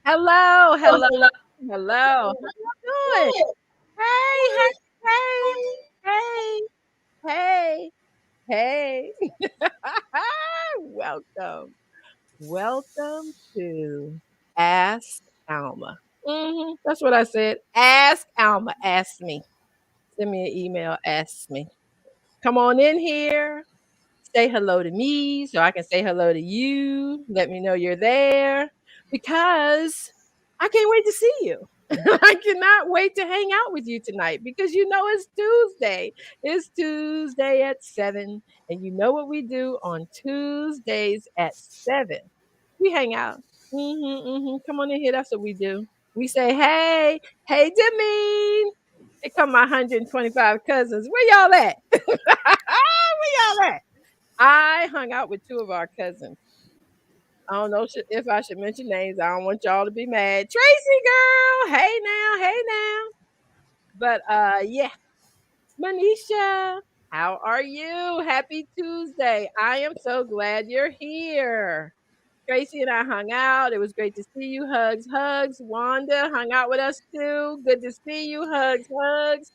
Hello, hello, hello. How you doing? Hey, hey, hey, hey, hey. Welcome. Welcome to Ask Alma. That's what I said. Ask Alma. Ask me. Send me an email. Ask me. Come on in here. Say hello to me so I can say hello to you. Let me know you're there because I can't wait to see you. I cannot wait to hang out with you tonight because you know it's Tuesday. It's Tuesday at 7. And you know what we do on Tuesdays at 7? We hang out. Come on in here. That's what we do. We say, hey, Demeen. Here come my 125 cousins. Where y'all at? Where y'all at? I hung out with two of our cousins. I don't know if I should mention names. I don't want y'all to be mad. Tracy girl, hey now, hey now. But yeah, Manisha, how are you? Happy Tuesday. I am so glad you're here. Tracy and I hung out. It was great to see you. Hugs, hugs. Wanda hung out with us too. Good to see you. Hugs, hugs.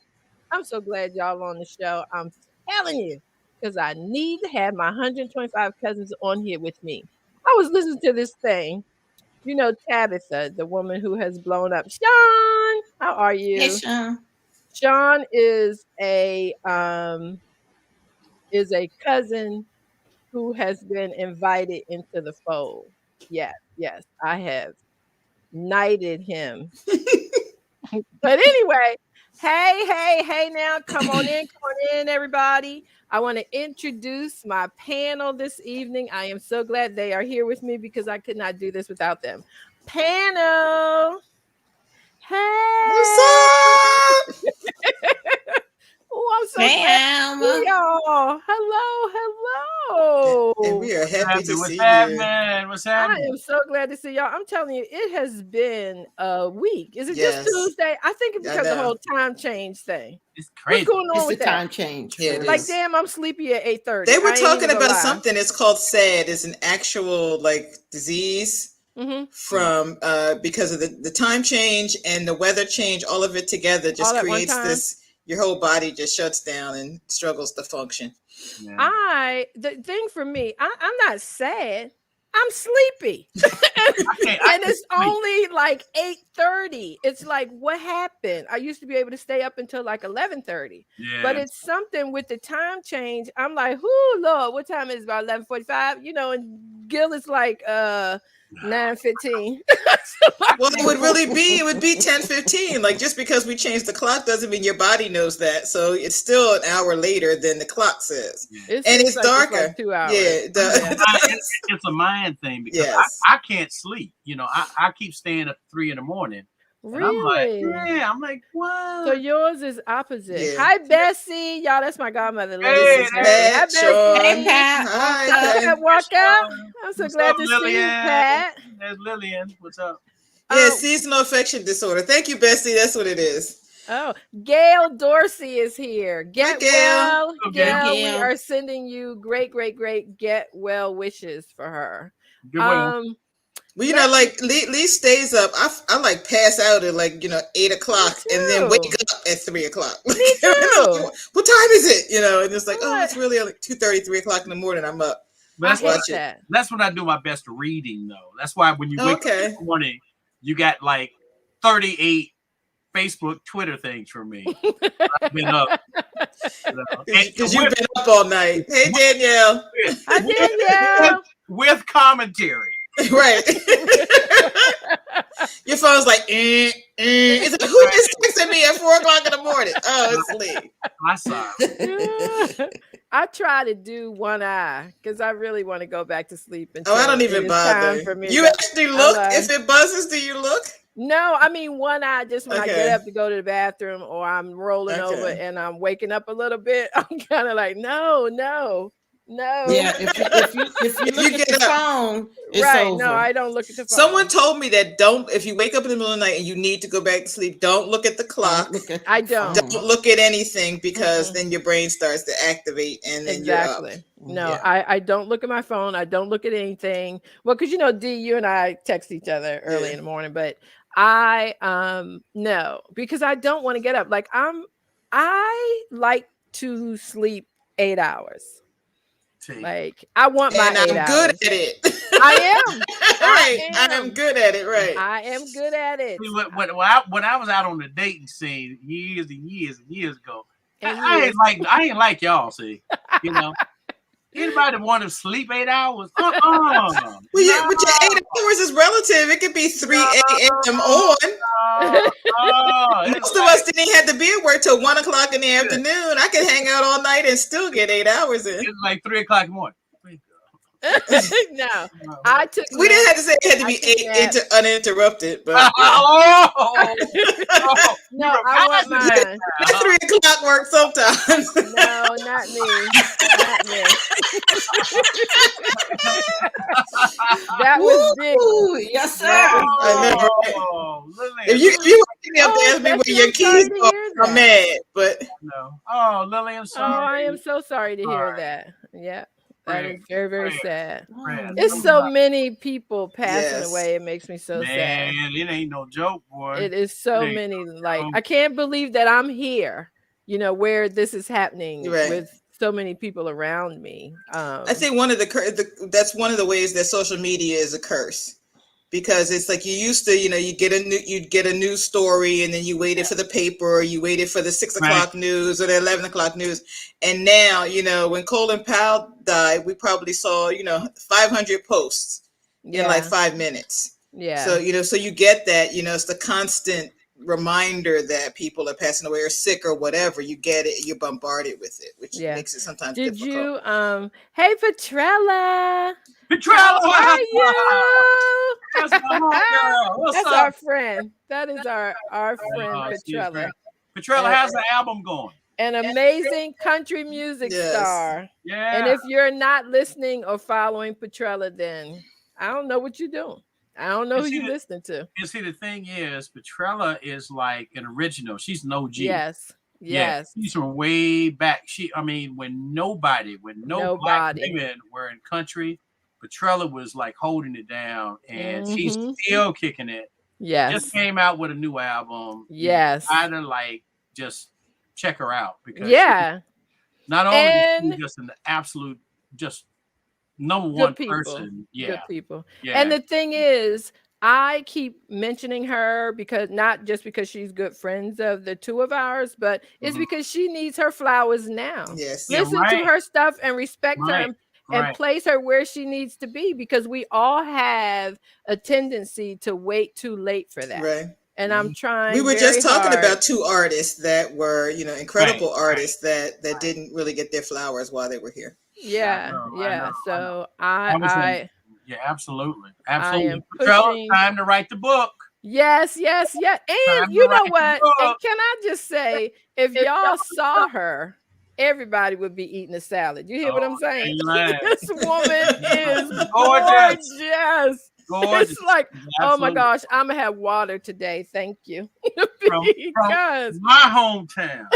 I'm so glad y'all on the show. I'm telling you, because I need to have my 125 cousins on here with me. I was listening to this thing. You know, Tabitha, the woman who has blown up. Sean, how are Hey, you? Sean. Sean is a cousin who has been invited into the fold. Yes, yes, I have knighted him. But anyway, hey now, come on in, everybody. I want to introduce my panel this evening. I am so glad they are here with me because I could not do this without them. Panel, What's hey. up? Oh, I'm so Hey, glad to see Alma. y'all. Hello, And hello. we are What's happy to happening? What's see you. happening? What's I happening? am so glad to see y'all. I'm telling you, it has been a week. Is it just Yes, Tuesday? I think it's I because the know. whole time change thing. It's What's crazy. going on It's the with that? time change Yeah, for it Like, real. is. damn, I'm sleepy at They 8:30. were I ain't even talking gonna about lie. something. It's called SAD. It's an actual disease Mhm. from because of the time change and the weather change. All of it together All just at one creates time. this. Your whole body just shuts down and struggles to function. Yeah. The thing for me, I'm not sad. I'm sleepy. and, I and can't it's sleep. only like 8:30. It's like, what happened? I used to be able to stay up until like 11:30. But Yeah. it's something with the time change. I'm like, whoo, Lord, what time is it? About 11:45? You know, and Gill is like 9:15. I Well, can't. it would be 10:15. Like just because we changed the clock doesn't mean your body knows that. So it's still an hour later than the clock says. Yeah. It And seems it's like it's like darker. 2 hours. Yeah, it Yeah. It's a mind thing because yes. I can't sleep. I keep staying up 3 in the morning, and Really? I'm like, So what? yours is opposite. Yeah. Hi, Bessie. Y'all, that's my godmother. Let me This Hey, is meet there, Bessie. Hi, Pat, Hey, Sean. Bessie. Pat. Walk Hi, Hi, up. Pat Pat. there's Walker. Sean. I'm so What's up, glad to see you, Lillian? Pat. There's Lillian. What's up? Yeah, Um, seasonal affection disorder. Thank you, Bessie. That's what it is. oh, Gail Dorsey is here. Hi, Get Gail. well, Hello, Hey, Gail. Gail. We Gail. are sending you great get well wishes for her. Good well. Um, Well, let Lee stays up. I like pass out at 8 o'clock me and then wake too. up at 3 o'clock. Me too. What time is it? And it's like, I'm oh, like, it's really like 2:30, 3 o'clock in the morning. I'm up. But I that's what hate Watch it. that. that's when I do my best reading, though. That's why when you Oh, wake up in okay. the morning, you got like 38 Facebook, Twitter things from me. I've been up, Because and you've been up all night. Hey, Danielle. Hi, with, Danielle. with commentary. Right. Your phone's like, It's like, who just texted me at 4 o'clock in the morning? Oh, it's Lee. I saw. I try to do one eye because I really want to go back to sleep Oh, I until don't it even is time bother. for me to You go. actually I'm look? like, If it buzzes, do you look? no, I mean one eye just when I get Okay. up to go to the bathroom or I'm rolling over Okay. and I'm waking up a little bit. I'm kind of like, no, no. No. Yeah, if you look at the phone, it's right. over. No, I don't look at the phone. Someone told me that if you wake up in the middle of the night and you need to go back to sleep, don't look at the clock. I don't. Don't look at anything because then your brain starts to activate and then you're up. Exactly. No, I don't look at my phone. I don't look at anything. Well, because D, you and I text each other early in the morning, but I no, because I don't want to get up. Like I like to sleep 8 hours. Like I want my 8 I'm hours. good at it. I am. I am good at it. Right. I am good at it. When I was out on the dating scene years and years and years ago, I ain't like y'all. See, anybody want to sleep 8 hours? Well, but your 8 hours is relative. It could be 3 a.m. on. Most of us didn't have to be at work till 1 o'clock in the afternoon. I could hang out all night and still get 8 hours in. It's like 3 o'clock in the morning. No, I took. We didn't have to say it had to be uninterrupted, but no, I want mine. 3 o'clock work sometimes. No, not me. Not me. That was big. Yes, sir. I know, right? If you waking me up to ask me where your keys are, I'm mad. But no. Oh, Lily, I'm sorry. Oh, I am so sorry to hear that. Yeah. That is very, very sad. Fred. It's so many people passing away. It makes me so sad. Man, it ain't no joke, boy. It is so many. Like, I can't believe that I'm here, where this is happening with so many people around me. I think that's one of the ways that social media is a curse. Because it's like you used to, you'd get a news story and then you waited for the paper or you waited for the 6 o'clock news or the 11 o'clock news. And now, when Colin Powell died, we probably saw, 500 posts in like 5 minutes. Yeah. So, so you get that, it's the constant reminder that people are passing away or sick or whatever. You get it, you're bombarded with it, which makes it sometimes difficult. Did you, hey, Petrella. Petrella, how are you? That's my homegirl. What's That's up? our friend. That is our friend Petrella. Petrella, how's the album going? An amazing country music star. Yeah. And if you're not listening or following Petrella, then I don't know what you're doing. I don't know who you're listening to. You see, the thing is, Petrella is like an original. She's an OG. Yes. Yeah, she's from way back. When no black women were in country, Petrella was like holding it down, and she's still kicking it. Yes, just came out with a new album. Yes, I to just check her out because not only is she just an absolute just number one person. Yeah, good people. Yeah. And the thing is, I keep mentioning her not just because she's good friends of the two of ours, but it's because she needs her flowers now. Yes. Listen to her stuff and respect her and place her where she needs to be, because we all have a tendency to wait too late for that. Right. And I'm trying. We were just talking about two artists that were, incredible artists that didn't really get their flowers while they were here. Yeah. So I yeah, absolutely. Time to write the book. Yes. And you know what? And can I just say, if y'all saw her, everybody would be eating a salad. You hear what I'm saying? This woman is gorgeous. It's like, oh my gosh, I'm gonna have water today. Thank you. Because my hometown.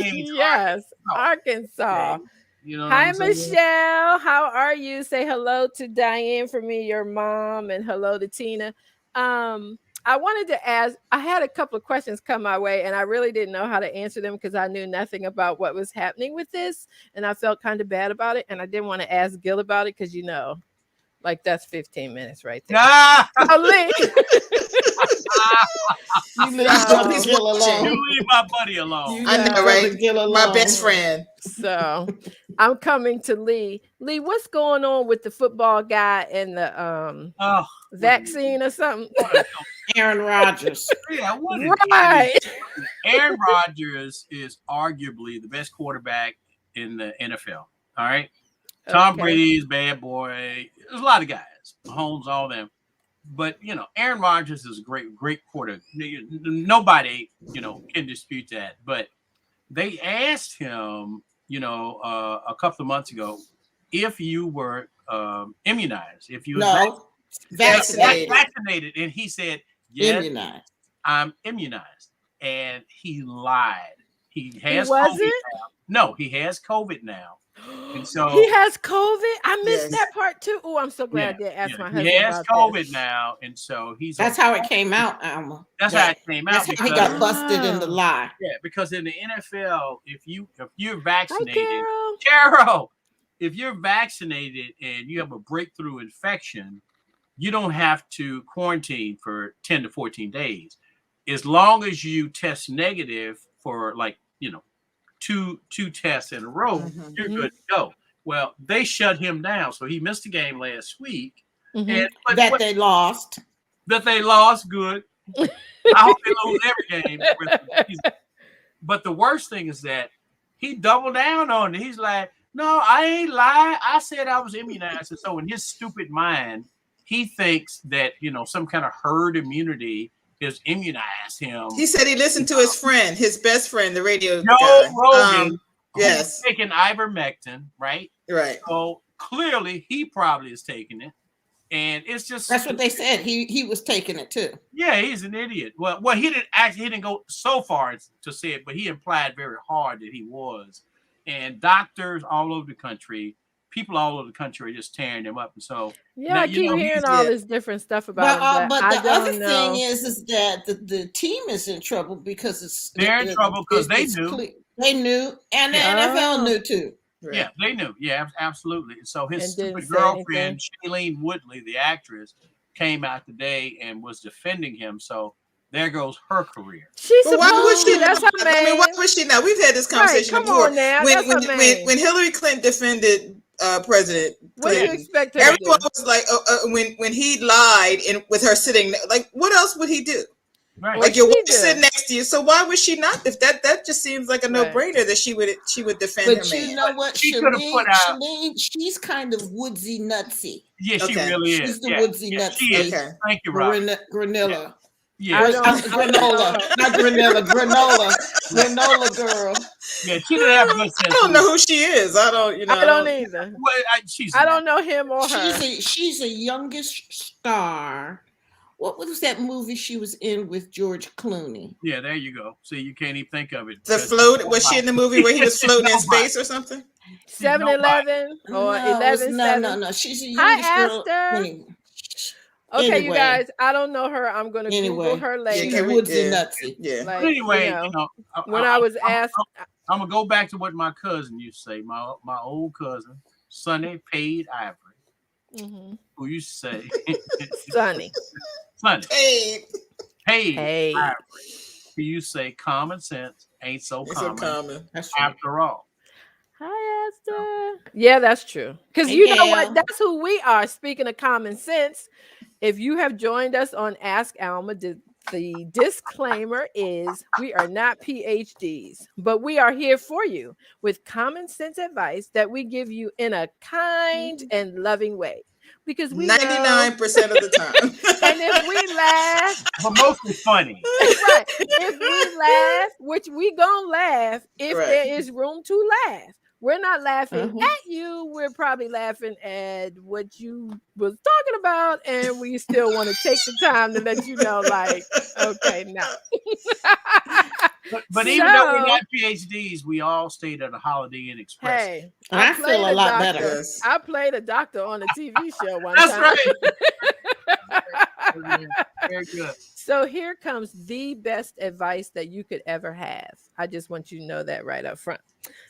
Yes, Arkansas. Hi, Michelle. How are you? Say hello to Diane for me, your mom, and hello to Tina. I wanted to ask, I had a couple of questions come my way, and I really didn't know how to answer them because I knew nothing about what was happening with this, and I felt kind of bad about it, and I didn't want to ask Gill about it because, that's 15 minutes right there. You leave my buddy alone. I know, right? My best friend. So I'm coming to Lee. Lee, what's going on with the football guy and the vaccine or something? Aaron Rodgers. Yeah, right. Aaron Rodgers is arguably the best quarterback in the NFL. All right. Tom Brady's bad boy. There's a lot of guys, Mahomes, all them. But, Aaron Rodgers is a great quarterback. Nobody, can dispute that. But they asked him, a couple of months ago, if you were immunized, if you were vaccinated. And he said, yes, immunized. I'm immunized. And he lied. He has wasn't? COVID now. No, he has COVID now. And so he has COVID. I missed that part too. Oh, I'm so glad I did ask my husband he has about COVID this. now, and so he's. That's how it came out, Alma. That's how it came out. That's how he got busted in the lie. Yeah, because in the NFL, if you're vaccinated, Hi, Carol, if you're vaccinated and you have a breakthrough infection, you don't have to quarantine for 10 to 14 days. As long as you test negative for two tests in a row, you're good to go. Well, they shut him down, so he missed the game last week. And they lost. That they lost, good. I hope they lose every game. But the worst thing is that he doubled down on it. He's like, no, I ain't lying. I said I was immunized. And so in his stupid mind, he thinks that, some kind of herd immunity has immunized him. He said he listened to his friend, his best friend, the radio Joe guy. Rogan, yes. Taking ivermectin, right? Right. So clearly he probably is taking it. And it's just that's what they said. He was taking it too. Yeah, he's an idiot. Well, he didn't go so far to say it, but he implied very hard that he was. And doctors all over the country, people all over the country are just tearing him up. And so I keep hearing all this different stuff about him. But the other thing is that the team is in trouble because they're in trouble because they knew. They knew, and the NFL knew too. Right. Yeah, they knew. Yeah, absolutely. So his stupid girlfriend, Shailene Woodley, the actress, came out today and was defending him. So there goes her career. Why would she? That's her main. I mean, why would she not? We've had this conversation before. When Hillary Clinton defended President Clinton, what do you expect her everyone to do? was like, when he lied and with her sitting, like, what else would he do? Right. Like your wife sitting next to you, so why would she not? If that just seems like a no-brainer that she would defend her man. But you know what? She could have put out. She's kind of woodsy nutsy. Yeah, she really is. She's the woodsy nutsy. She is. Thank you, Rob. Granola. Yeah, granola, not granola. Granola girl. Yeah, she didn't have good sense. I don't know who she is. I don't either. Well, I don't know him or her. She's a youngish star. What was that movie she was in with George Clooney? Yeah, there you go. See, you can't even think of it. The float, was she in the movie where he was floating in space or something? 7-Eleven or 11. No. She's a youngish girl. Okay, you guys, I don't know her. I'm going to Google her later. Yeah. Like, but anyway, when I was asked, I'm gonna go back to what my cousin used to say. My old cousin, Sonny Paid Ivory, who used to say, Sonny. Paid Ivory. Who used to say, common sense ain't so common. After all. Hi, Esther. Yeah, that's true. Because you know what? That's who we are. Speaking of common sense, if you have joined us on Ask Alma, the disclaimer is we are not PhDs, but we are here for you with common sense advice that we give you in a kind and loving way. Because we 99% of the time. And if we laugh, but mostly funny. Right. If we laugh, which we gonna laugh if there is room to laugh. We're not laughing at you. We're probably laughing at what you was talking about, and we still want to take the time to let you know, like, okay, no. But even though we're not PhDs, we all stayed at a Holiday Inn Express. Hey, I feel a lot better. I played a doctor on a TV show one time. That's right. Very good. So here comes the best advice that you could ever have. I just want you to know that right up front.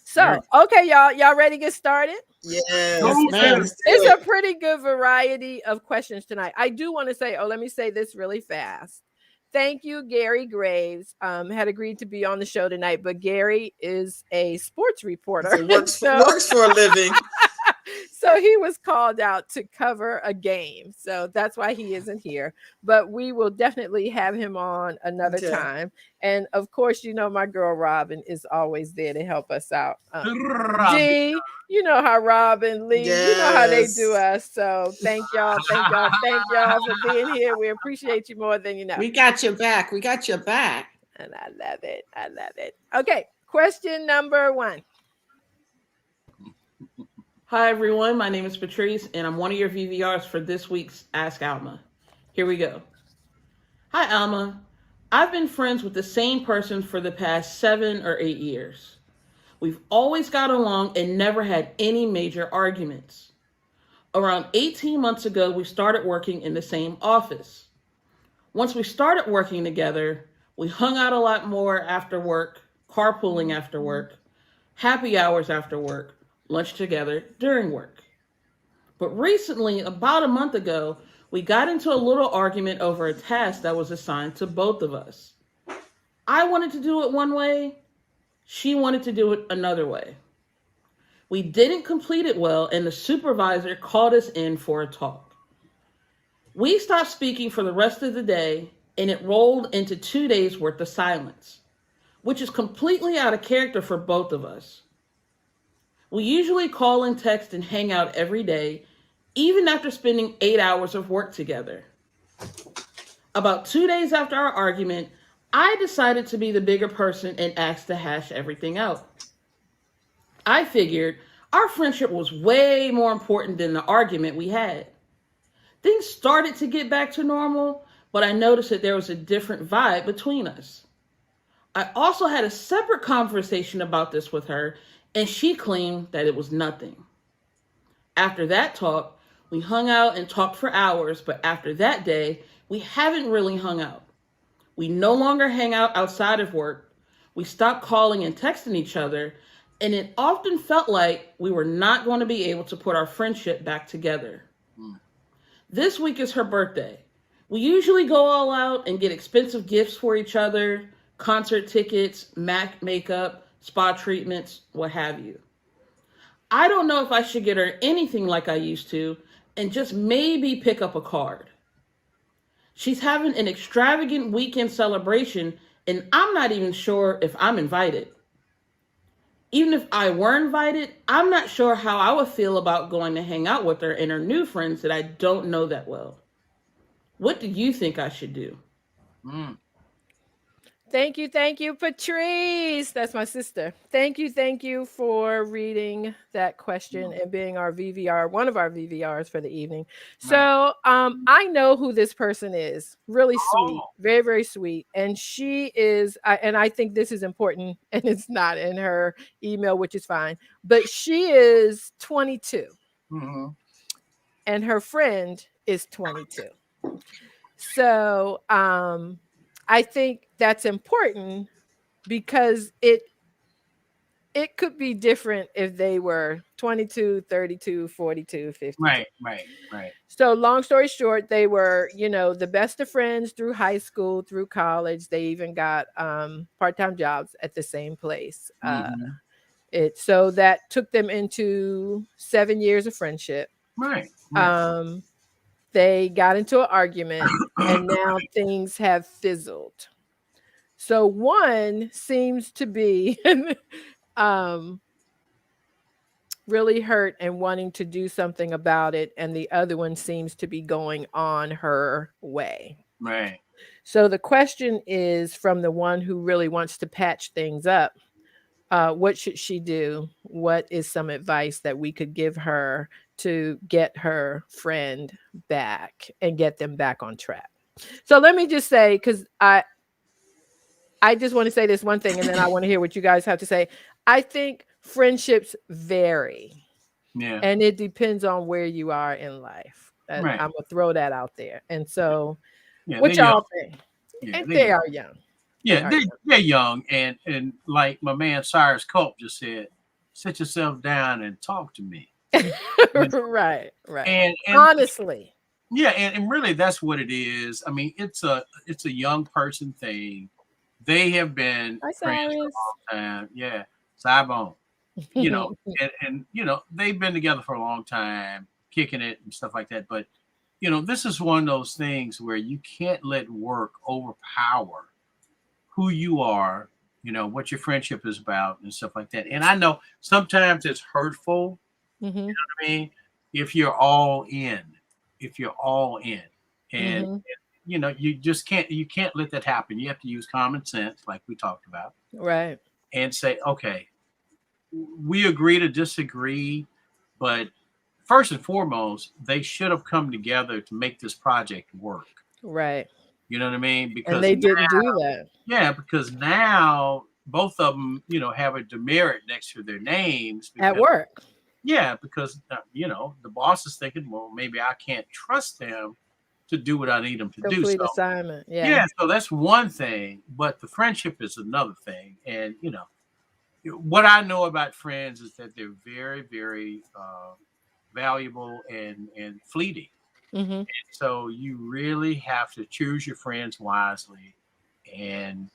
So, okay, y'all ready to get started? Yes. It's a pretty good variety of questions tonight. I do want to say, let me say this really fast. Thank you, Gary Graves. Had agreed to be on the show tonight, but Gary is a sports reporter. So works for a living. So he was called out to cover a game. So that's why he isn't here. But we will definitely have him on another time. And of course, my girl Robin is always there to help us out. G, you know how Robin, Lee, you know how they do us. So thank y'all for being here. We appreciate you more than you know. We got your back. And I love it. Okay, question number 1. Hi, everyone. My name is Patrice, and I'm one of your VVRs for this week's Ask Alma. Here we go. Hi, Alma. I've been friends with the same person for the past 7 or 8 years. We've always got along and never had any major arguments. Around 18 months ago, we started working in the same office. Once we started working together, we hung out a lot more after work, carpooling after work, happy hours after work, lunch together during work. But recently, about a month ago, we got into a little argument over a task that was assigned to both of us. I wanted to do it one way, she wanted to do it another way. We didn't complete it well, and the supervisor called us in for a talk. We stopped speaking for the rest of the day, and it rolled into 2 days worth of silence, which is completely out of character for both of us. We usually call and text and hang out every day, even after spending 8 hours of work together. About 2 days after our argument, I decided to be the bigger person and asked to hash everything out. I figured our friendship was way more important than the argument we had. Things started to get back to normal, but I noticed that there was a different vibe between us. I also had a separate conversation about this with her, and she claimed that it was nothing. After that talk, we hung out and talked for hours, but after that day, we haven't really hung out. We no longer hang out outside of work. We stopped calling and texting each other, and it often felt like we were not going to be able to put our friendship back together. Mm. This week is her birthday. We usually go all out and get expensive gifts for each other, concert tickets, MAC makeup, spa treatments, what have you. I don't know if I should get her anything like I used to and just maybe pick up a card. She's having an extravagant weekend celebration, and I'm not even sure if I'm invited. Even if I were invited, I'm not sure how I would feel about going to hang out with her and her new friends that I don't know that well. What do you think I should do? Mm. Thank you, Patrice. That's my sister. Thank you for reading that question and being our VVR, one of our VVRs for the evening. Right. So, I know who this person is. Really sweet, Oh. very, very sweet. And she is, and I think this is important, and it's not in her email, which is fine. But she is 22, Mm-hmm. and her friend is 22. So, I think that's important because it could be different if they were 22, 32, 42, 52. Right. So long story short, they were, the best of friends through high school, through college. They even got part-time jobs at the same place. Mm-hmm. So that took them into 7 years of friendship. Right. They got into an argument and now things have fizzled. So one seems to be um, really hurt and wanting to do something about it, and the other one seems to be going on her way. Right. So the question is from the one who really wants to patch things up. What should she do? What is some advice that we could give her to get her friend back and get them back on track? So let me just say, because I just want to say this one thing, and then I want to hear what you guys have to say. I think friendships vary, Yeah. and it depends on where you are in life. And Right. I'm gonna throw that out there. And so, Yeah. what They're young. y'all think? Yeah. And they are young. Yeah. They're young, and like my man Cyrus Culp just said, sit yourself down and talk to me. Right. And Honestly, yeah, and really that's what it is. I mean, it's a young person thing. They have been hi friends for a Cyrus. long time. Yeah, Cybone. And they've been together for a long time, kicking it and stuff like that. But this is one of those things where you can't let work overpower who you are, what your friendship is about and stuff like that. And I know sometimes it's hurtful. Mhm, I mean, if you're all in, and mhm. you just can't let that happen. You have to use common sense, like we talked about, Right. and say, okay, we agree to disagree. But first and foremost, they should have come together to make this project work. Right. You know what I mean? And Because they didn't do that. yeah, because now both of them, have a demerit next to their names. At Because, work. yeah, because the boss is thinking, well, maybe I can't trust them to do what I need them to do. Complete So assignment. Yeah. yeah, so that's one thing, but the friendship is another thing. And what I know about friends is that they're very, very valuable and fleeting. Mm-hmm. So you really have to choose your friends wisely, and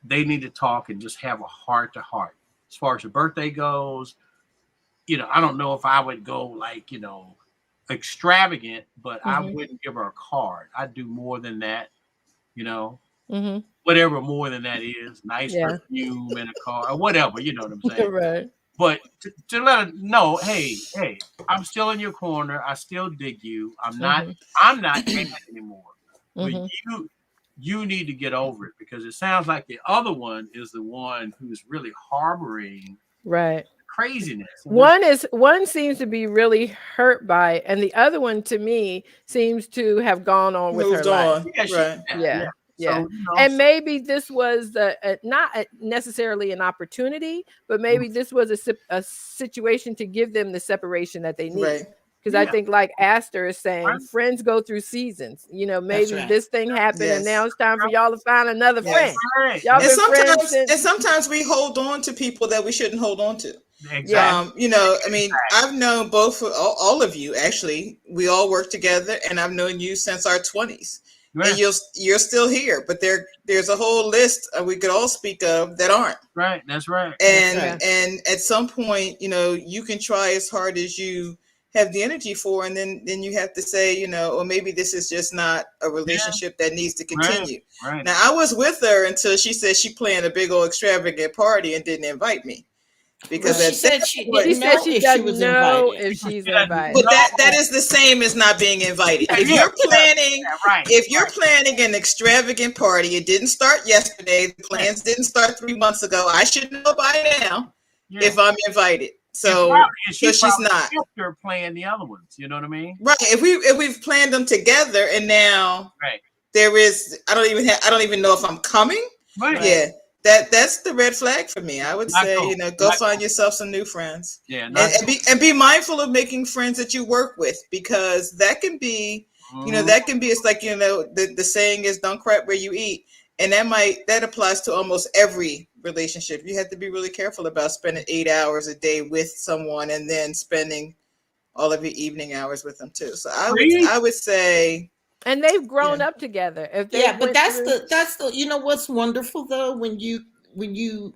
they need to talk and just have a heart to heart. As far as your birthday goes, I don't know if I would go like, extravagant, but I Mm-hmm. wouldn't give her a card. I'd do more than that, you know, Mm-hmm. whatever more than that is, nice Yeah. perfume in a car or whatever, you know what I'm saying? Right. But to let her know, hey, I'm still in your corner. I still dig you. I'm not mad anymore. But Mm-hmm. you need to get over it, because it sounds like the other one is the one who's really harboring Right. craziness. One seems to be really hurt by it, and the other one, to me, seems to have gone on with her Moved life. on. Yeah, Right. Yeah. Yeah. So, And maybe this was not necessarily an opportunity, but maybe this was a situation to give them the separation that they need. Right. Because I Yeah. think, like Aster is saying, Right. friends go through seasons. That's Maybe right. this thing happened, and Yes. now it's time for y'all to find another Yes. friend. Right. Y'all And been friends sometimes since. we hold on to people that we shouldn't hold on to. Exactly. I mean, I've known both all of you. Actually, we all work together, and I've known you since our 20s. Right. And you're still here, but there's a whole list we could all speak of that aren't. Right. That's right. And That's right. and at some point, you can try as hard as you have the energy for, and then you have to say, or maybe this is just not a relationship that needs to continue. Right. Now, I was with her until she said she planned a big old extravagant party and didn't invite me. Because Well, she at that said she point, She didn't said know she if she doesn't was know invited. if she's She doesn't invited. but that is the same as not being invited. If Yeah, you're planning, right. if you're planning an extravagant party, it didn't start yesterday. The plans didn't start 3 months ago. I should know by now if I'm invited. So she's not. After playing the other ones, you know what I mean? Right. If we've planned them together, and now there is, I don't even know if I'm coming. Right. Yeah. That's the red flag for me. I would say, go find yourself some new friends. Yeah. And be mindful of making friends that you work with, because that can be, it's like, the saying is, don't crap where you eat. And that applies to almost every relationship. You have to be really careful about spending 8 hours a day with someone and then spending all of your evening hours with them too. So I would say. And they've grown up together. If they but that's the what's wonderful though, when you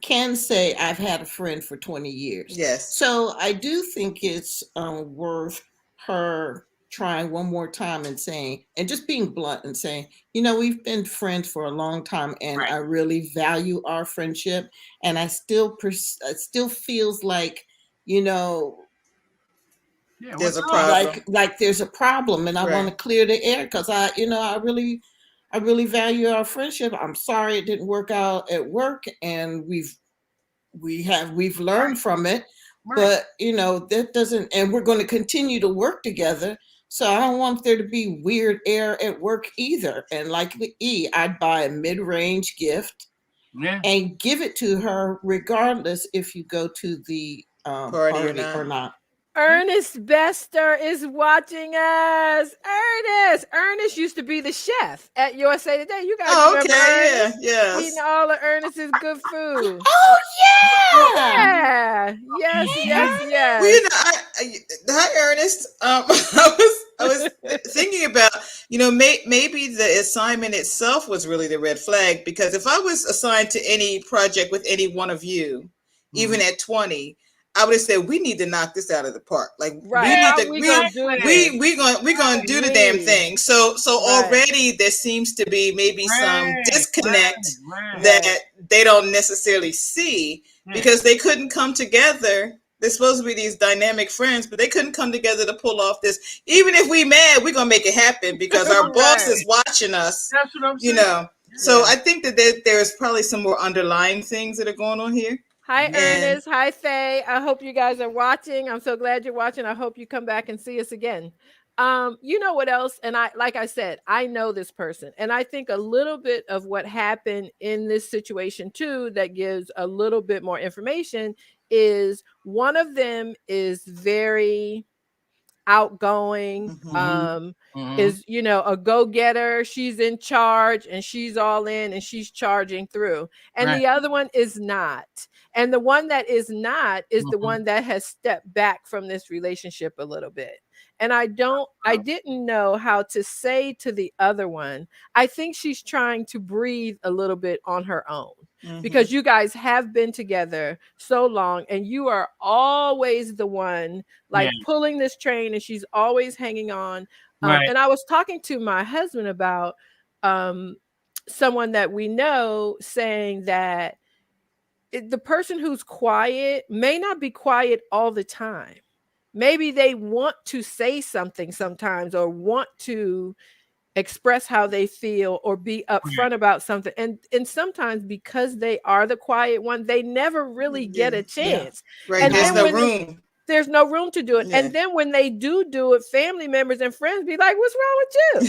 can say, I've had a friend for 20 years. Yes. So I do think it's worth her trying one more time and saying, and just being blunt and saying, we've been friends for a long time, and I really value our friendship, and it still feels like, there's a problem. Like there's a problem, and I want to clear the air, because I really value our friendship. I'm sorry it didn't work out at work, and we've learned from it, but that doesn't, and we're going to continue to work together. So I don't want there to be weird air at work either. And like I'd buy a mid-range gift and give it to her, regardless if you go to the party or not. Ernest Bester is watching us. Ernest used to be the chef at USA Today. You guys remember Ernest? Yes. Eating all of Ernest's good food. Oh yeah. Yes. Well, hi Ernest. I was thinking about, maybe the assignment itself was really the red flag, because if I was assigned to any project with any one of you, even at 20, I would have said, we need to knock this out of the park. Like, we're gonna do the damn thing. So already there seems to be maybe some disconnect that they don't necessarily see, because they couldn't come together. They're supposed to be these dynamic friends, but they couldn't come together to pull off this. Even if we mad, we're gonna make it happen, because our boss is watching us. That's what I'm saying. So I think that there is probably some more underlying things that are going on here. Hi, And Ernest. Hi, Faye. I hope you guys are watching. I'm so glad you're watching. I hope you come back and see us again. You know what else? And like I said, I know this person, and I think a little bit of what happened in this situation too that gives a little bit more information is one of them is very outgoing, Mm-hmm. is a go-getter. She's in charge and she's all in and she's charging through, and Right. the other one is not. And the one that is not is the Mm-hmm. one that has stepped back from this relationship a little bit. And I didn't know how to say to the other one, I think she's trying to breathe a little bit on her own, because you guys have been together so long and you are always the one Yeah. like pulling this train, and she's always hanging on. Right. And I was talking to my husband about um, someone that we know saying that the person who's quiet may not be quiet all the time. Maybe they want to say something sometimes or want to express how they feel or be Right. upfront about something, and sometimes because they are the quiet one, they never really get a Yeah. chance. right, And there's then no Right. when room. there's no room to do it, Yeah. and then when they do it, family members and friends be like, what's wrong with you?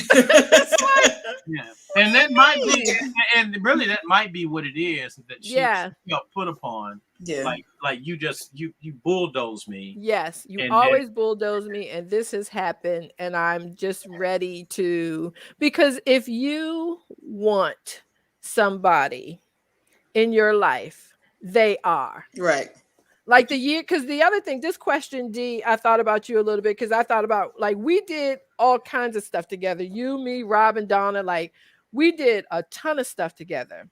It's like, Yeah. what And that might do you be, mean? and really that might be what it is, that she Yeah. felt put upon, Yeah. like you bulldoze me, Yes, you and always bulldoze me, and this has happened, and I'm just ready to, because if you want somebody in your life, they are. Right. Like the year, because the other thing, this question, D, I thought about you a little bit, because I thought about, like, we did all kinds of stuff together. You, me, Rob, and Donna, like, we did a ton of stuff together.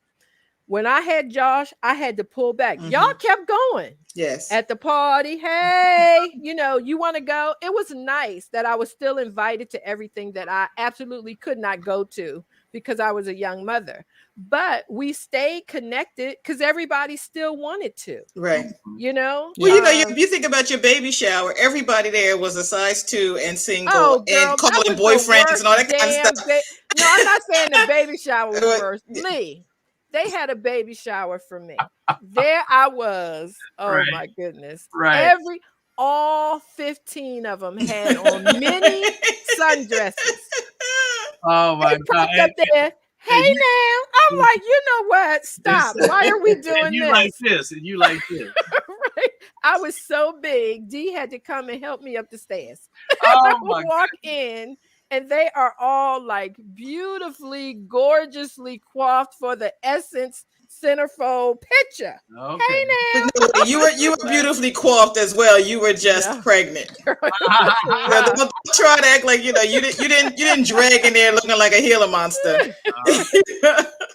When I had Josh, I had to pull back. Y'all kept going Yes. at the party. Hey, you want to go? It was nice that I was still invited to everything that I absolutely could not go to because I was a young mother. But we stayed connected because everybody still wanted to, Right. you know? Well, Yeah. if you think about your baby shower, everybody there was a size 2 and single Oh, and girl, that calling was the boyfriends and worst all that kind of damn. stuff. No, I'm not saying the baby shower was Uh, worse. Lee, they had a baby shower for me. There I was. Oh right, my goodness. right. All 15 of them had on mini sundresses. Oh They my God. popped up there. And Hey now. I'm like, you know what? this, Stop. Why are we and doing you like this? this, and you like this. Right? I was so big. D had to come and help me up the stairs. I Oh would my walk in, and they are all like beautifully, gorgeously coiffed for the Essence centerfold picture. God. Okay. Hey but now. no, you were beautifully coiffed as well. You were just No, pregnant. girl, it was Yeah, rough. don't try to act like you didn't drag in there looking like a Gila monster.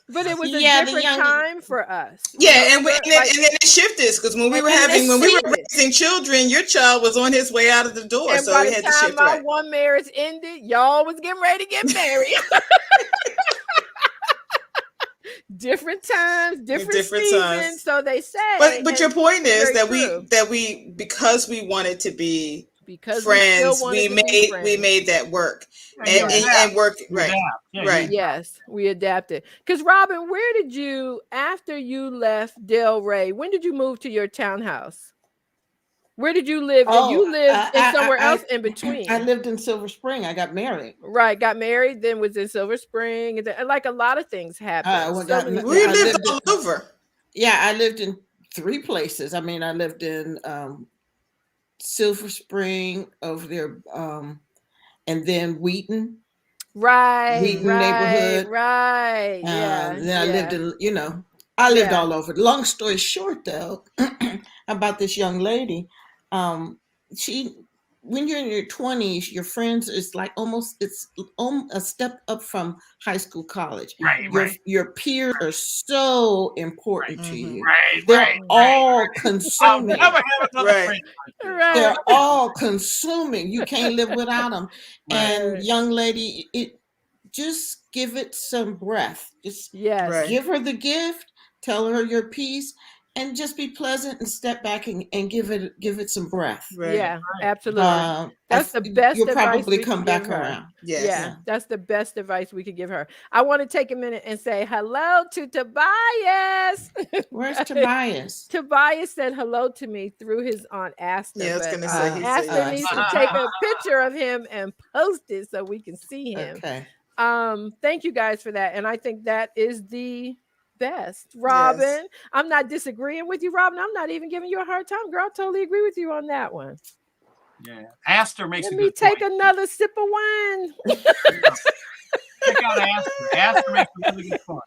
But it was a Yeah, the different young time for us. Yeah, We were and like, then it shifted because when and the when we were secrets. raising children, your child was on his way out of the door, and so by we the had to time shift my right. one marriage ended, y'all was getting ready to get married. Different times, different Different seasons, times. so they say, But your and point it's is very that true, we because we wanted to be because we still friends, wanted to be we friends. made that work Yeah, you adapt. and work You right, adapt. Yeah, you right. adapt. Yes, we adapted. Because Robin, where did you, after you left Del Rey, when did you move to your townhouse? Where did you live? And Oh, you lived in somewhere else in I between. lived in Silver Spring. I got married. Right, got married, then was in Silver Spring, and then, like, a lot of things happened. Well, So many We I things. lived lived in, all over. yeah, I lived in 3 places. I mean, I lived in Silver Spring over there, and then Right, Wheaton neighborhood. right. Yeah, Then I lived yeah, in, I lived yeah. all over. Long story short, though, about this young lady, um, she, when you're in your 20s, your friends is like almost it's a step up from high school, college. Right, Your right, your peers are so right, important to Hmm. you. right, They're right, right. all I'll never consuming. have another Right. friend like this. Right, They're all consuming. You can't live without them. Right. And right. young lady, just give it some breath. Just Yes. Right. give her the gift, tell her your piece, and just be pleasant and step back and give it some breath. Right. Yeah, absolutely. That's the best You'll advice probably we come could give back her. around. Yes. Yeah, Yeah. that's the best advice we could give her. I want to take a minute and say hello to Tobias. Where's Tobias? Tobias said hello to me through his aunt Asta, Yeah, I was but gonna say he said Asta I needs see. to take a picture of him and post it so we can see him. Okay. Thank you guys for that, and I think that is the best. Robin, Yes. I'm not disagreeing with you, Robin. I'm not even giving you a hard time, girl. I totally agree with you on that one. Yeah, Astor makes Let a me good take point. another sip of wine. Check out Astor. Astor makes a really good point.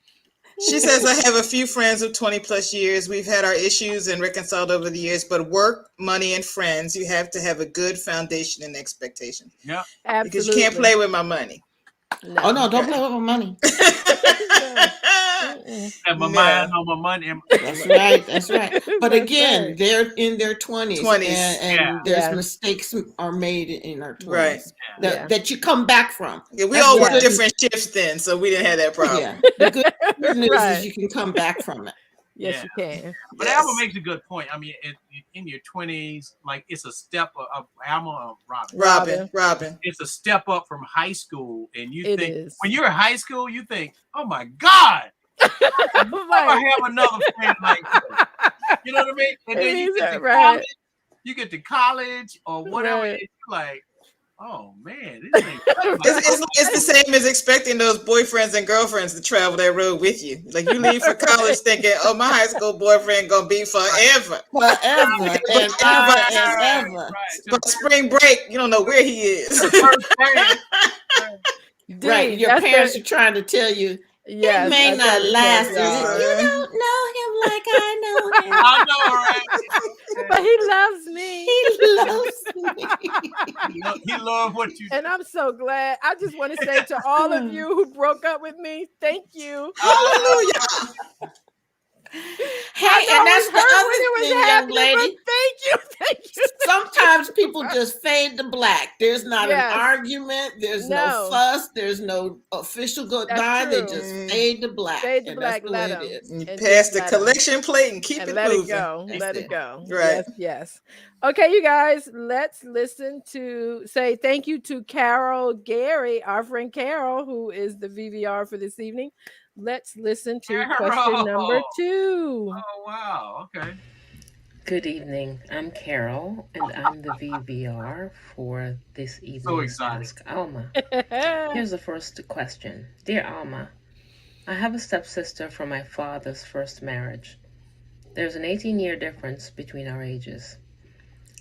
She says, I have a few friends of 20 plus years. We've had our issues and reconciled over the years, but work, money, and friends, you have to have a good foundation and expectation. Yeah. Absolutely. Because you can't play with my money. No. Oh no, don't play with my money. Have my mind on my money. That's right. That's right. But That's again, right. they're in their 20s, 20s. and Yeah. there's Yeah. mistakes are made in our 20s Right. Yeah. that you come back from. Yeah, we That's all the work good- different shifts then, so we didn't have that problem. Yeah. The good news Right. is you can come back from it. Yes, Yeah. you can. But Yes. Alma makes a good point. I mean, in your 20s, like it's a step of Alma, Robin. Robin. It's a step up from high school, and you It think is. when you're in high school, you think, "Oh my God, I Right. have another friend like this." You know what I mean? And then you get to Right. college, or whatever, Right. and you're like, "Oh man, this ain't." It's the same as expecting those boyfriends and girlfriends to travel that road with you. Like you leave for college thinking, "Oh, my high school boyfriend gonna be forever." Forever and ever and ever. But spring break, you don't know where he is. Right. Your parents are trying to tell you, yes, it may I not totally last. feel y'all. You don't know him like I know him. I know, right? But he loves me. He loves me. He loves what you do. And I'm so glad. I just want to say to all of you who broke up with me, thank you. Hallelujah. Hey, and that's the other thing, young lady. Thank you. Thank you. Sometimes people just fade to black. There's not Yes. an argument. There's no fuss. There's no official goodbye. They just fade to black. Fade to and black, that's the let way them. it is. You And pass just the let 'em. collection plate and keep And it let moving. it go. That's Let it. it go. Right. Yes, yes. Okay, you guys, let's listen to say thank you to Carol Gary, our friend Carol, who is the VVR for this evening. Let's listen to question number 2. Oh wow, okay. Good evening. I'm Carol, and I'm the VVR for this evening's Ask Alma. Here's the first question. Dear Alma, I have a stepsister from my father's first marriage. There's an 18-year difference between our ages.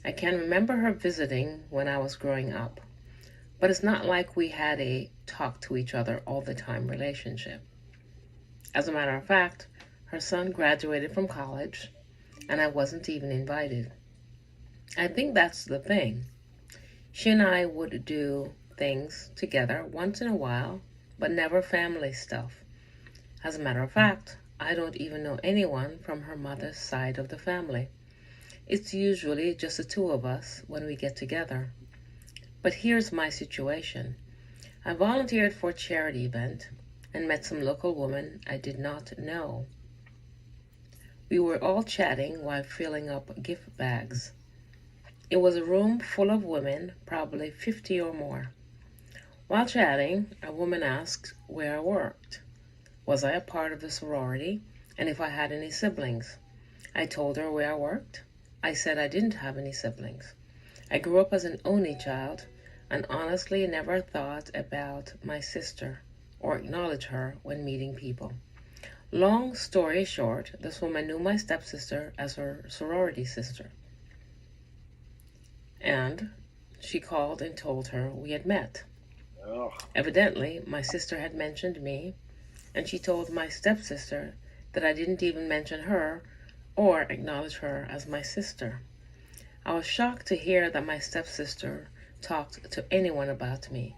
I can remember her visiting when I was growing up, but it's not like we had a talk to each other all the time relationship. As a matter of fact, her son graduated from college, and I wasn't even invited. I think that's the thing. She and I would do things together once in a while, but never family stuff. As a matter of fact, I don't even know anyone from her mother's side of the family. It's usually just the two of us when we get together. But here's my situation. I volunteered for a charity event and met some local women I did not know. We were all chatting while filling up gift bags. It was a room full of women, probably 50 or more. While chatting, a woman asked where I worked. Was I a part of the sorority, and if I had any siblings? I told her where I worked. I said I didn't have any siblings. I grew up as an only child, and honestly never thought about my sister or acknowledge her when meeting people. Long story short, this woman knew my stepsister as her sorority sister. And she called and told her we had met. Oh. Evidently, my sister had mentioned me, and she told my stepsister that I didn't even mention her or acknowledge her as my sister. I was shocked to hear that my stepsister talked to anyone about me.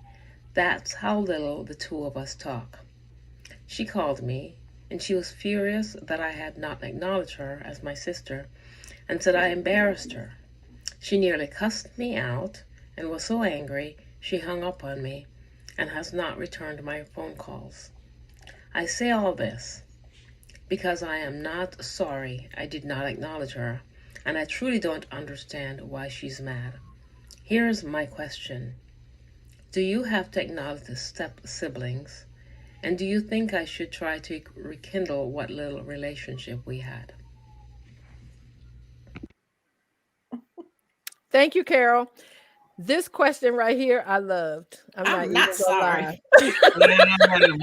That's how little the two of us talk. She called me, and she was furious that I had not acknowledged her as my sister and said I embarrassed her. She nearly cussed me out and was so angry she hung up on me and has not returned my phone calls. I say all this. because I am not sorry I did not acknowledge her, and I truly don't understand why she's mad. Here's my question. Do you have to acknowledge the step siblings? And do you think I should try to rekindle what little relationship we had? Thank you, Carol. This question right here, I loved. I'm not I'm even not gonna sorry. lie.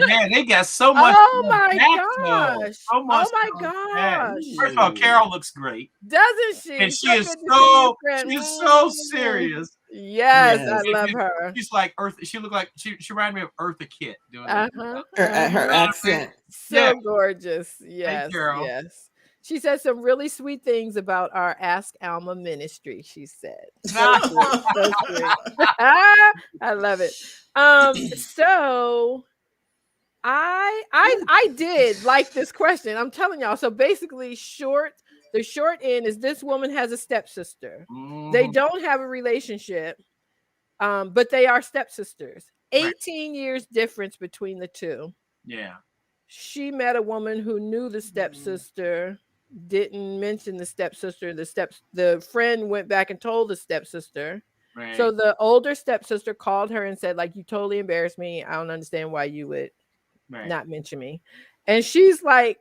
Man, they got so much Oh to my unpack, though. gosh. So much Oh my to unpack. gosh. First of all, Carol looks great, Doesn't and she? So good to see you, friend. she is so serious. Yes, I Yes. love her. She's like Earth. She looked like she reminded me of Eartha Kitt doing that. Uh-huh. Her Uh-huh. accent. So Yeah. gorgeous. Hey, Yes, Carol. yes. She said some really sweet things about our Ask Alma ministry, she said. So Nah. sweet. So sweet. I love it. So I did like this question. I'm telling y'all. So basically, the short end is this woman has a stepsister. They don't have a relationship, but they are stepsisters. 18 years difference between the two. Yeah. She met a woman who knew the stepsister, didn't mention the stepsister. The friend went back and told the stepsister. Right. So the older stepsister called her and said, like, you totally embarrassed me. I don't understand why you would not mention me. And she's like,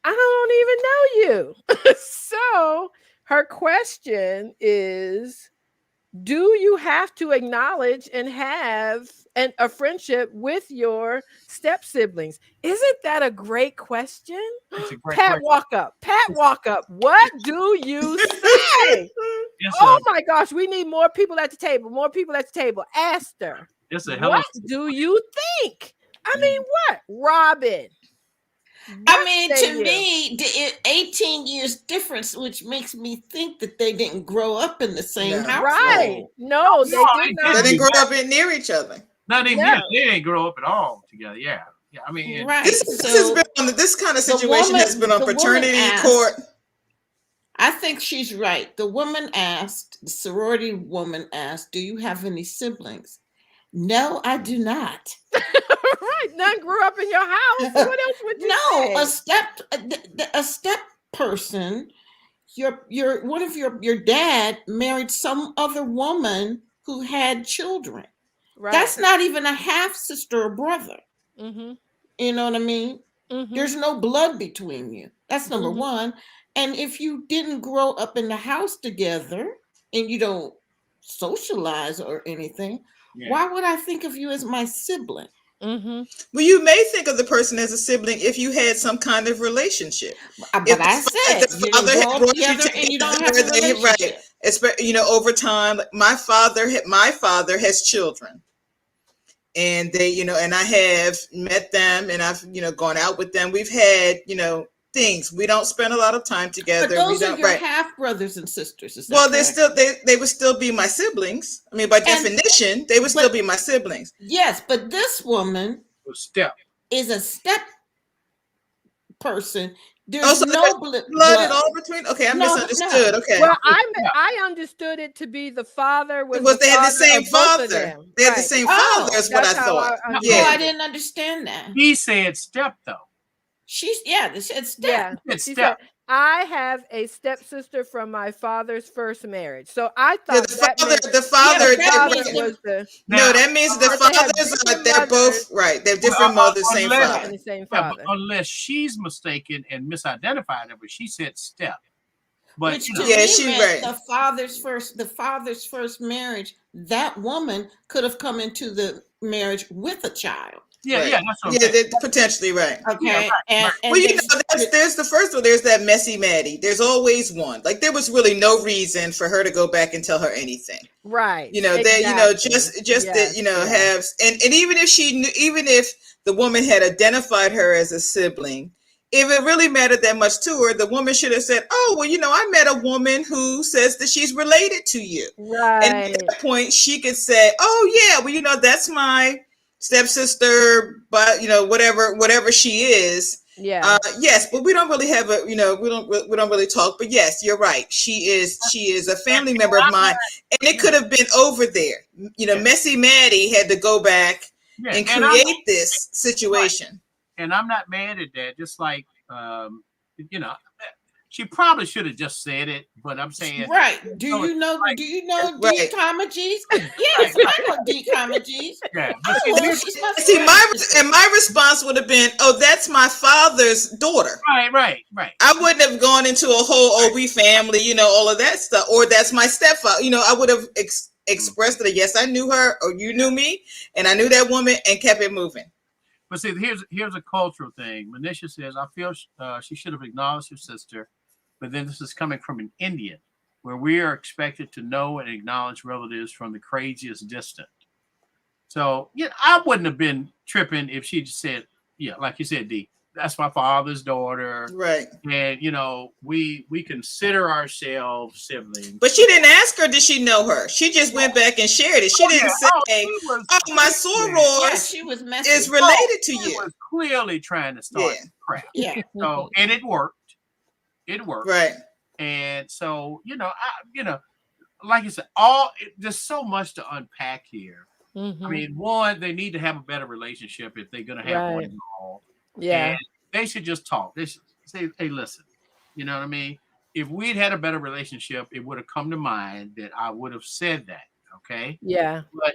I don't even know you. So her question is, do you have to acknowledge and have a friendship with your step siblings? Isn't that a great question? Pat, walk up. Pat, walk up. What do you say? Oh my gosh, we need more people at the table. More people at the table. Ask her. What do you think? I mean, what? Robin. I mean, to me, 18 years difference, which makes me think that they didn't grow up in the same household. Right. No, they did not. They didn't grow up near each other. Not even they didn't grow up at all together. Yeah. Yeah. I mean, right. This kind of situation has been on paternity court. I think she's right. The sorority woman asked, do you have any siblings? No, I do not. Right. None grew up in your house. What else would you say? A step person, one of your dad married some other woman who had children. Right. That's not even a half sister or brother. Mm-hmm. You know what I mean? Mm-hmm. There's no blood between you. That's number one. And if you didn't grow up in the house together and you don't socialize or anything, why would I think of you as my sibling? Mm-hmm. Well, you may think of the person as a sibling if you had some kind of relationship. But I said you don't grow up together and you don't have a relationship. Right. Over time, my father has children. And they, and I have met them and I've, gone out with them. We've had, things. We don't spend a lot of time together. But those are your half brothers and sisters. Well, they would still be my siblings. I mean, by definition, they would still be my siblings. Yes, but this woman is a step person. There's no blood at all between. Okay, I misunderstood. Okay. Well, I understood it to be the father was. They had the same father. They had the same father. Is what I thought. I didn't understand that. He said step though. She said step. Yeah, she said, I have a stepsister from my father's first marriage. So I thought the father was the. No, that means the fathers they're both right. They're different mothers, same father. Same father. Unless she's mistaken and misidentified it, but she said step. But which to me meant the father's first marriage. That woman could have come into the marriage with a child. Yeah, they're potentially right. Okay, yeah, right. And there's the first one. There's that messy Maddie. There's always one. Like there was really no reason for her to go back and tell her anything. Right. That just that have and even if she knew, even if the woman had identified her as a sibling, if it really mattered that much to her, the woman should have said, "Oh, well, I met a woman who says that she's related to you." Right. And at that point, she could say, "Oh, yeah, well, that's my stepsister, but whatever she is." Yeah. Yes, but we don't really have we don't really talk. But yes, you're right. She is a family member of mine, and it could have been over there. Messy Maddie had to go back and create this situation. And I'm not mad at that. Just like you know, she probably should have just said it, but I'm saying, right. Do you know D. Comma G's? Yes, I know D. Comma G's. Yeah, She's my and my response would have been, "Oh, that's my father's daughter." Right. I wouldn't have gone into a whole we family, all of that stuff, or that's my stepfather. I would have expressed that yes, I knew her, or you knew me, and I knew that woman, and kept it moving. But see, here's a cultural thing. Manisha says, I feel she should have acknowledged her sister, but then this is coming from an Indian, where we are expected to know and acknowledge relatives from the craziest distant. So, I wouldn't have been tripping if she just said, like you said, D, that's my father's daughter. Right. And, we consider ourselves siblings. But she didn't ask her, did she know her? She just went back and shared it. She didn't say, my soror is related to you. She was clearly trying to start crap. Yeah. So, and it worked. Right. And so, like you said, there's so much to unpack here. Mm-hmm. I mean, one, they need to have a better relationship if they're going to have one involved. Yeah. And they should just talk. They should say, hey, listen, you know what I mean? If we'd had a better relationship, it would have come to mind that I would have said that. Okay. Yeah. But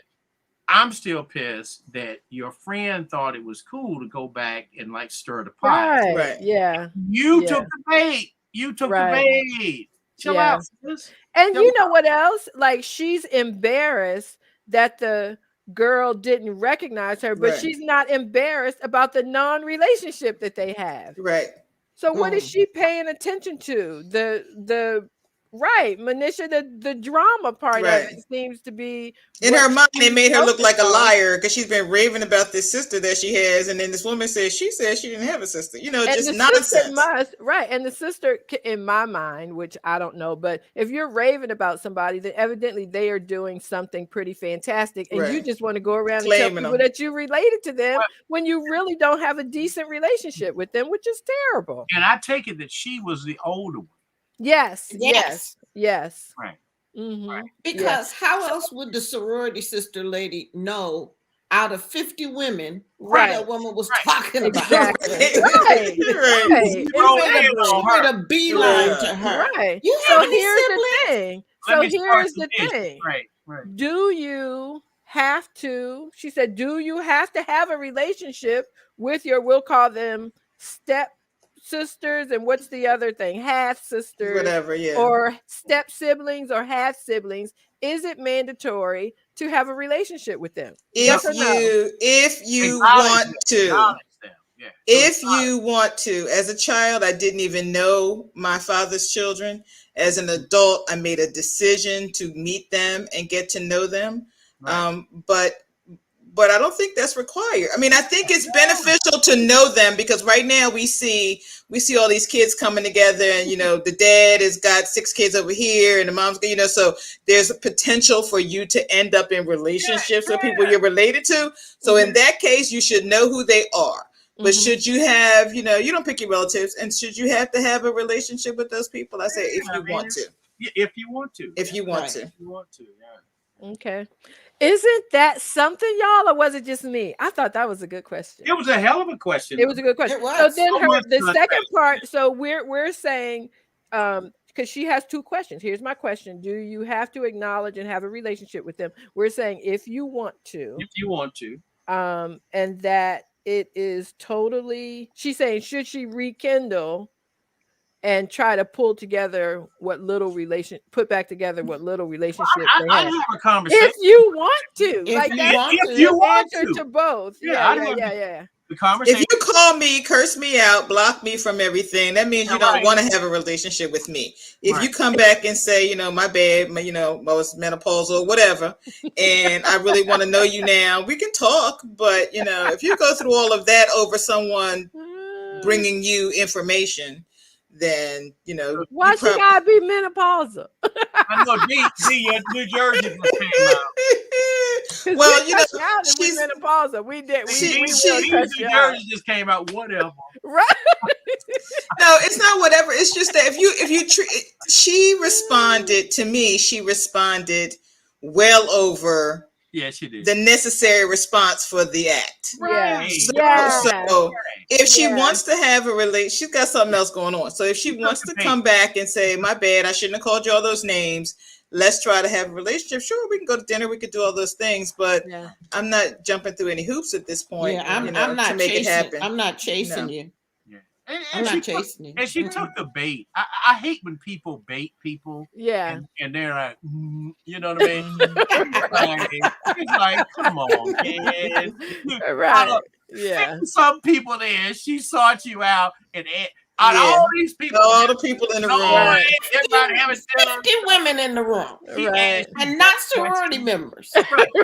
I'm still pissed that your friend thought it was cool to go back and like stir the pot. Right. Yeah. You took the bait. The bait. Chill out, sis. And you know what else? Like, she's embarrassed that the girl didn't recognize her, but she's not embarrassed about the non-relationship that they have. Right. So what is she paying attention to? The Manisha, the drama part of it seems to be in her mind. It made her look like a liar because she's been raving about this sister that she has, and then this woman says she didn't have a sister. Just nonsense. And the sister, in my mind, which I don't know, but if you're raving about somebody, then evidently they are doing something pretty fantastic, and you just want to go around and tell people that you related to them when you really don't have a decent relationship with them, which is terrible. And I take it that she was the older one. Yes. Right. Mm-hmm. Right. Because how else would the sorority sister lady know out of 50 women what that woman was talking about? Exactly. Right. She made a beeline to her. Right. You so have here's the thing. Here's the thing. Right. Do you have to? She said, do you have to have a relationship with we'll call them step sisters, and what's the other thing? Half sisters, whatever, or step siblings or half siblings. Is it mandatory to have a relationship with them? If you want to. If you want to. As a child, I didn't even know my father's children. As an adult, I made a decision to meet them and get to know them. But I don't think that's required. I mean, I think it's beneficial to know them because right now we see all these kids coming together, and the dad has got 6 kids over here, and the mom's so there's a potential for you to end up in relationships with people you're related to. So in that case, you should know who they are. But should you have, you don't pick your relatives, and should you have to have a relationship with those people? I say if you want to. If you want to. If you want to. If you want to, Okay. Isn't that something, y'all, or was it just me? I thought that was a good question. It was a hell of a question. It was a good question. So then the second part, so we're saying, because she has 2 questions. Here's my question. Do you have to acknowledge and have a relationship with them? We're saying if you want to. If you want to. And that it is totally, she's saying, should she rekindle and try to pull together put back together what little relationship they have. Have a conversation. If you want to. If you want to both. Yeah. The conversation. If you call me, curse me out, block me from everything, that means you don't want to have a relationship with me. If you come back and say, my bad, I was menopausal or whatever, and I really want to know you now, we can talk. But, if you go through all of that over someone bringing you information, then why she gotta be menopausal? I know New Jersey just came out. Well, she's menopausal. We did. New Jersey just came out. Whatever. Right. No, it's not whatever. It's just that she responded to me. She responded well over Yeah, she did. the necessary response for the act. Right. So if she wants to have a relate, she's got something else going on. So if she wants to come back and say, "My bad, I shouldn't have called you all those names. Let's try to have a relationship." Sure, we can go to dinner, we could do all those things, but I'm not jumping through any hoops at this point. Yeah, I'm not to make chasing. it happen. I'm not chasing you. Yeah. I'm not chasing you. And she took the bait. I hate when people bait people. Yeah. And they're like, you know what I mean? It's like, come on, man. Right. Yeah. Some people there, she sought you out, and out of all these people, all the people in the room, everybody having 50 women in the room, right, and not sorority members,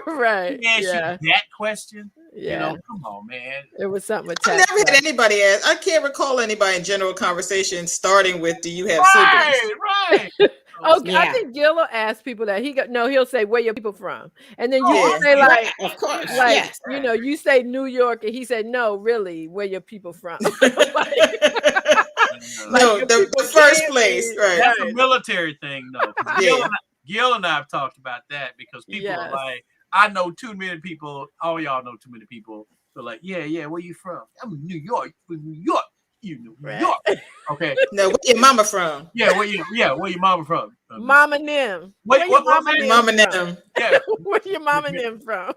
right? Yeah, that question. Yeah, you know, come on, man. It was something. I never had anybody ask. I can't recall anybody in general conversation starting with, "Do you have siblings?" Right. Okay, I think Gill will ask people that he'll say, "Where your people from?" And then you say like, of course, like you say New York, and he said, "No, really, where your people from?" No, the first place, right? That's a military thing, though. Gill and I have talked about that because people are like, "I know too many people. All y'all know too many people." They're like, "Yeah, where you from?" "I'm in New York." "New York." "You know, New York." Okay. No, where your mama from? Yeah, where your mama from? Mama Nim. Wait, what Mama Nim? Yeah. Where your mama Nim from?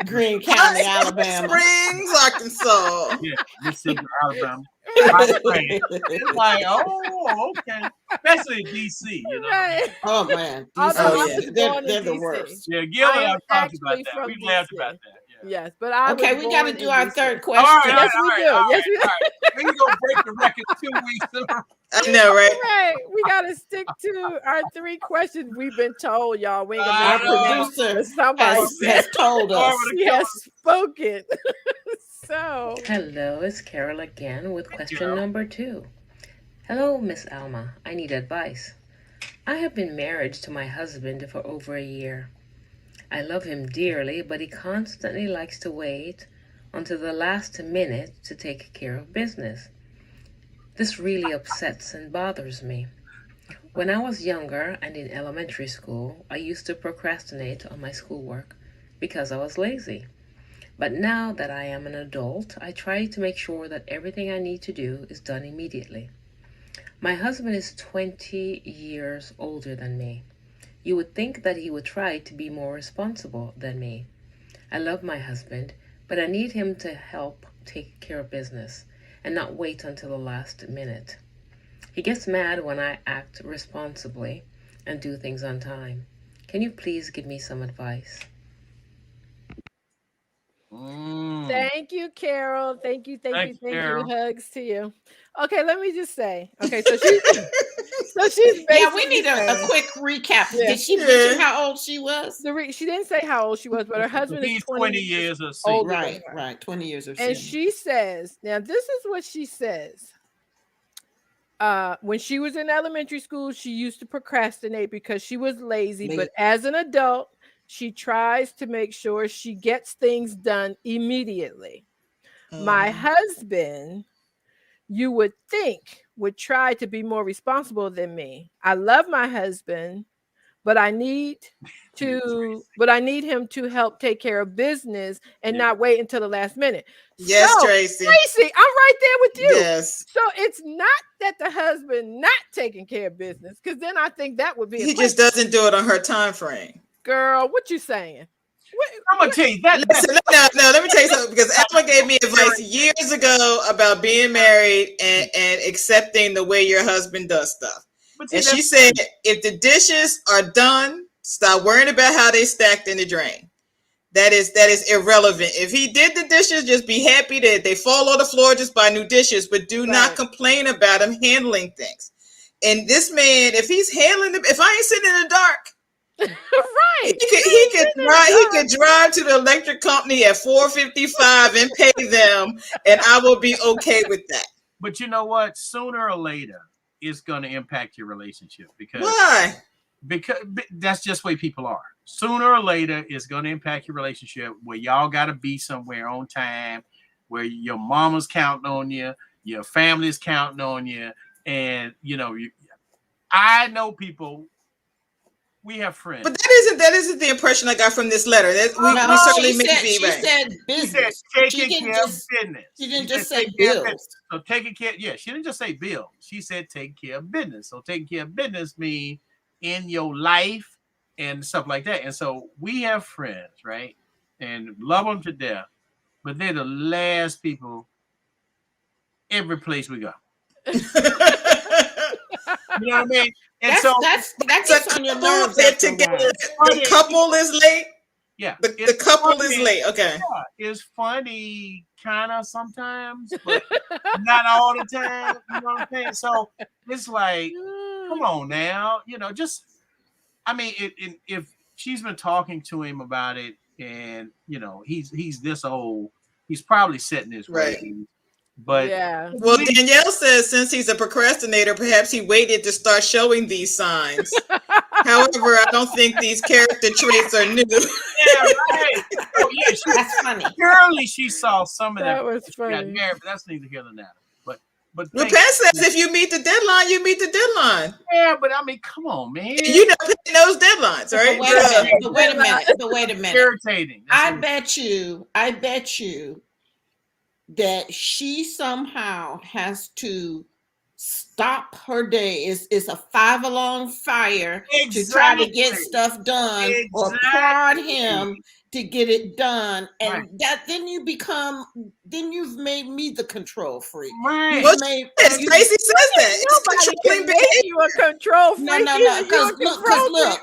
Green County, Alabama. Springs, Arkansas. Yeah, Mississippi, Alabama. It's like, oh, okay. Especially in DC, you know. Right. Oh man, they're the worst. Yeah, Gill and I've talked about that. We laughed about that. Yes, but I we got to do our third question. Yes, we do. Yes, we do. We can go break the record 2 weeks. I know, right? Right. We got to stick to our 3 questions. We've been told, y'all. We ain't our producer has told us. He has spoken. So. Hello, it's Carol again with question number 2. Hello, Miss Alma. I need advice. I have been married to my husband for over a year. I love him dearly, but he constantly likes to wait until the last minute to take care of business. This really upsets and bothers me. When I was younger and in elementary school, I used to procrastinate on my schoolwork because I was lazy. But now that I am an adult, I try to make sure that everything I need to do is done immediately. My husband is 20 years older than me. You would think that he would try to be more responsible than me. I love my husband, but I need him to help take care of business and not wait until the last minute. He gets mad when I act responsibly and do things on time. Can you please give me some advice? Thank you, Carol. Thank you. Hugs to you. Okay, let me just say. Okay, so she's we need a quick recap. Yeah. Did she mention how old she was? She didn't say how old she was, but her husband is 20 years older. Right, 20 years or so. And she says, now this is what she says. When she was in elementary school, she used to procrastinate because she was lazy. But as an adult, she tries to make sure she gets things done immediately. My husband, you would think, would try to be more responsible than me. I love my husband, but I need him to help take care of business and not wait until the last minute. Yes, so, Tracy, I'm right there with you. Yes. So it's not that the husband not taking care of business, because then I think that would be he just doesn't do it on her time frame. Girl, what you saying? I'm gonna tell you that. Listen, no, let me tell you something, because Alma gave me advice years ago about being married and accepting the way your husband does stuff. And she said, if the dishes are done, stop worrying about how they stacked in the drain. That is irrelevant. If he did the dishes, just be happy that they fall on the floor, just buy new dishes, but do not complain about him handling things. And this man, if he's handling them, if I ain't sitting in the dark, right, he could drive to the electric company at 4:55 and pay them, and I will be okay with that. But you know what? Sooner or later, it's going to impact your relationship. Because why? Because that's just the way people are. Sooner or later, it's going to impact your relationship where y'all got to be somewhere on time, where your mama's counting on you, your family's counting on you, and I know people We have friends. But that isn't the impression I got from this letter. That we certainly may be she right. said business. She said taking care of business. She didn't just say bills. So taking care, she didn't just say bills. She said take care of business. So taking care of business means in your life and stuff like that. And so we have friends, right? And love them to death, but they're the last people every place we go. You know what I mean? And that's on your nerves. Together. The couple is late. Yeah, the couple is late. Okay, yeah, it's funny kind of sometimes, but not all the time. You know what I'm saying? So it's like, come on now, just. I mean, if she's been talking to him about it, and he's this old, he's probably setting his ways. But well, Danielle says since he's a procrastinator, perhaps he waited to start showing these signs. However, I don't think these character traits are new. Yeah, right. Oh, yeah, that's funny. Apparently, she saw some of that. Was funny. Got married, but that's neither here nor there. But Pat says if you meet the deadline, you meet the deadline. Yeah, but I mean, come on, man. You know those deadlines, right? But wait a minute. Irritating. I bet you that she somehow has to stop her day. It's a 5-alarm fire to try to get stuff done or prod him to get it done, and then you've made me the control freak. Right. Tracy says that. Nobody can make you a control freak. No. Because look.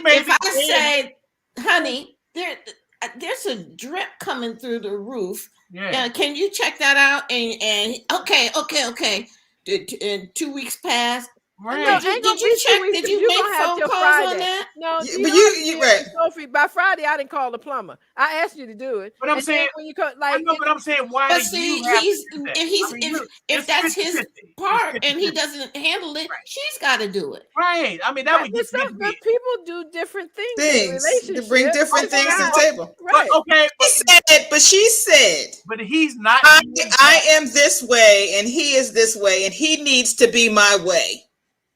If I say, honey, there's a drip coming through the roof. Yeah. Can you check that out? And okay. And 2 weeks passed. Right. No, did you check? Did you make phone calls Friday. On that? No, but you right. Sophie, by Friday, I didn't call the plumber. I asked you to do it. But I'm saying when you like, but I'm saying why? But see, if that's his part and he doesn't handle it, she's got to do it. Right. I mean that would just but people do different things in relationships. To bring different things to the table. Right. But, okay. She said. But he's not. I am this way, and he is this way, and he needs to be my way.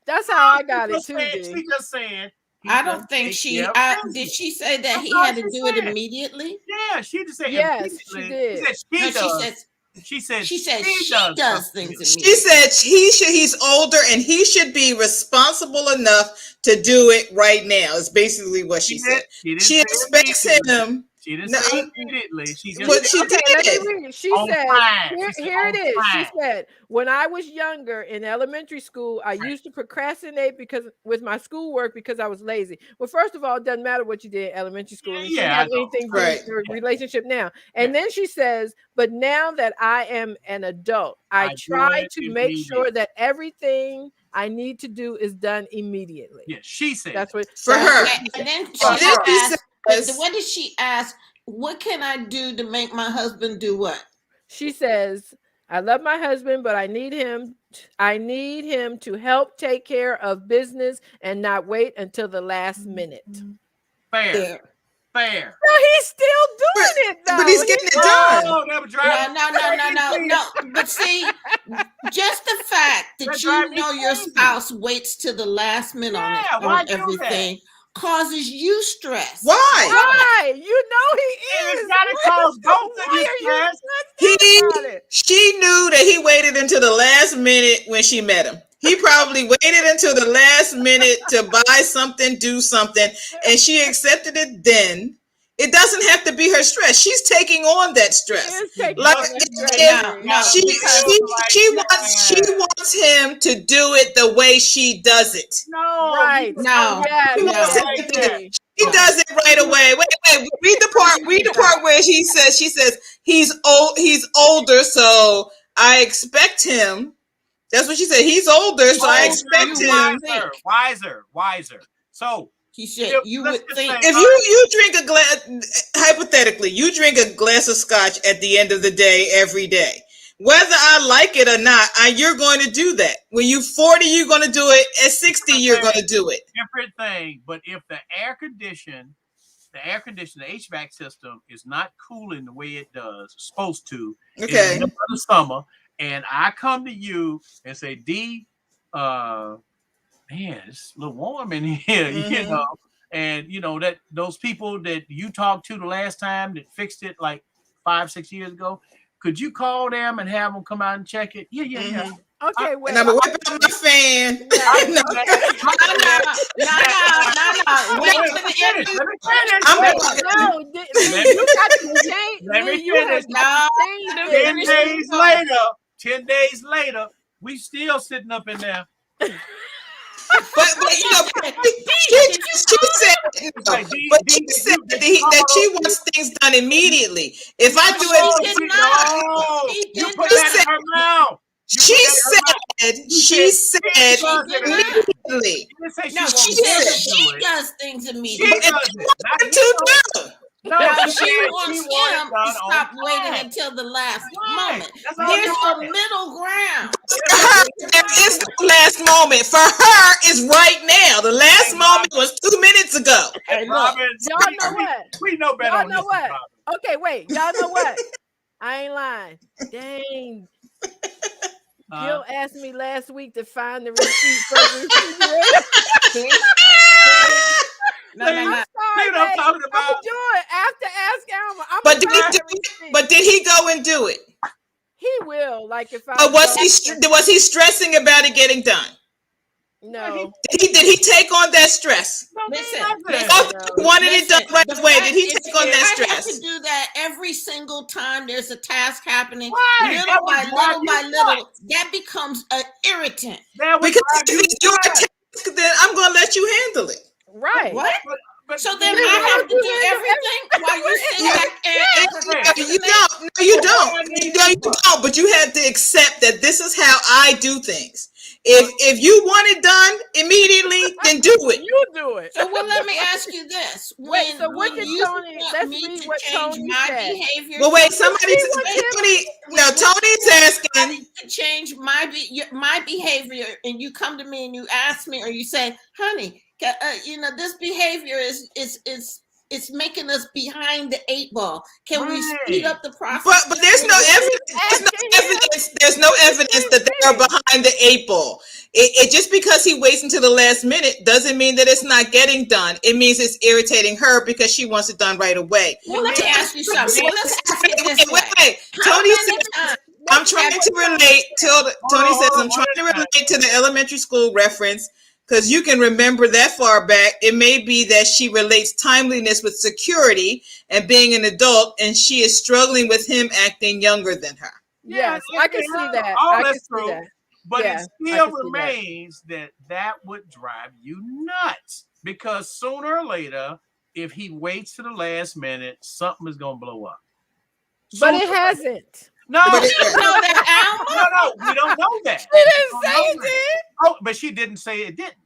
That's how I got it too. She's just saying. I don't think she. Did she say that he had to do it immediately? Yeah, she just said. Yes, she did. She said she does things immediately. She said he's older and he should be responsible enough to do it right now. Is basically what she said. She expects him. She didn't say immediately. She just what she did. Let me read it. She said, here it is. She said, when I was younger in elementary school, I used to procrastinate with my schoolwork because I was lazy. Well, first of all, it doesn't matter what you did in elementary school. It shouldn't have anything to do with your relationship now. And then she says, but now that I am an adult, I try to make sure that everything I need to do is done immediately. Yeah, she said. That's what for her. And then what did she ask? What can I do to make my husband do what? She says, I love my husband, but I need him to help take care of business and not wait until the last minute. Fair. No, he's still doing it though. But he's getting it done. No. But see, just the fact that you know your spouse waits till the last minute on everything causes you stress. Why? You know he is. It's gotta cause both of you stress. She knew that he waited until the last minute when she met him. He probably waited until the last minute to buy something, do something, and she accepted it then. It doesn't have to be her stress. She's taking on that stress. She wants him to do it the way she does it. She does it right away. Wait. Read the part where she says he's older, so I expect him. That's what she said. He's older, so I expect him. Wiser. So he said, you would think if you drink a glass, hypothetically, you drink a glass of scotch at the end of the day every day. Whether I like it or not, you're going to do that. When you're 40, you're going to do it. At 60, you're going to do it. Different thing. But if the air condition, the HVAC system is not cooling the way it does, supposed to, in the summer, and I come to you and say, D, man, it's a little warm in here, you know. And you know that those people that you talked to the last time that fixed it like 5-6 years ago, could you call them and have them come out and check it? Yeah. Okay, wait. And I'm gonna whip out my fan. No. Let me finish. 10 days later, we still sitting up in there. But you know, she said that she wants things done immediately. If I do it, you put that in her mouth. She said immediately. No, she said she does things immediately. She does it. No, she wants him to stop waiting until the last moment. There's a middle ground. There is no last moment. For her, it's right now. The last moment was 2 minutes ago. Hey, look, y'all know what? We know better. Y'all know what? Okay, wait. Y'all know what? I ain't lying. Dang. Gill asked me last week to find the receipt for the refrigerator. No. I'm talking about. I'm do it after Ask Alma. But did he go and do it? He will. Like if I. But was he stressing about it getting done? No. Did he take on that stress? Listen, he wanted it done right away. Did he take on that stress? I have to do that every single time there's a task happening. Right. Little by little, that becomes an irritant. Because if it's your task, then I'm going to let you handle it. Right. What? So then I have to do everything while you sit back and you don't. But you have to accept that this is how I do things. If you want it done immediately, then do it. You do it. So let me ask you this: When you want me to change my behavior? Well, wait. Tony's asking to change my behavior, and you come to me and you ask me, or you say, "Honey, this behavior is making us behind the 8 ball. Can we speed up the process?" But there's no evidence. There's no evidence that they are behind the 8 ball. It just because he waits until the last minute doesn't mean that it's not getting done. It means it's irritating her because she wants it done right away. Well, let me ask you something. Wait. Tony says, I'm trying to relate to. Tony says, I'm trying to relate to the elementary school reference. Because you can remember that far back, it may be that she relates timeliness with security and being an adult, and she is struggling with him acting younger than her. Yes, I can see that. All that's true. But it still remains that would drive you nuts. Because sooner or later, if he waits to the last minute, something is going to blow up. But it hasn't. No, no, we don't know that. She didn't say it did. Oh, but she didn't say it didn't.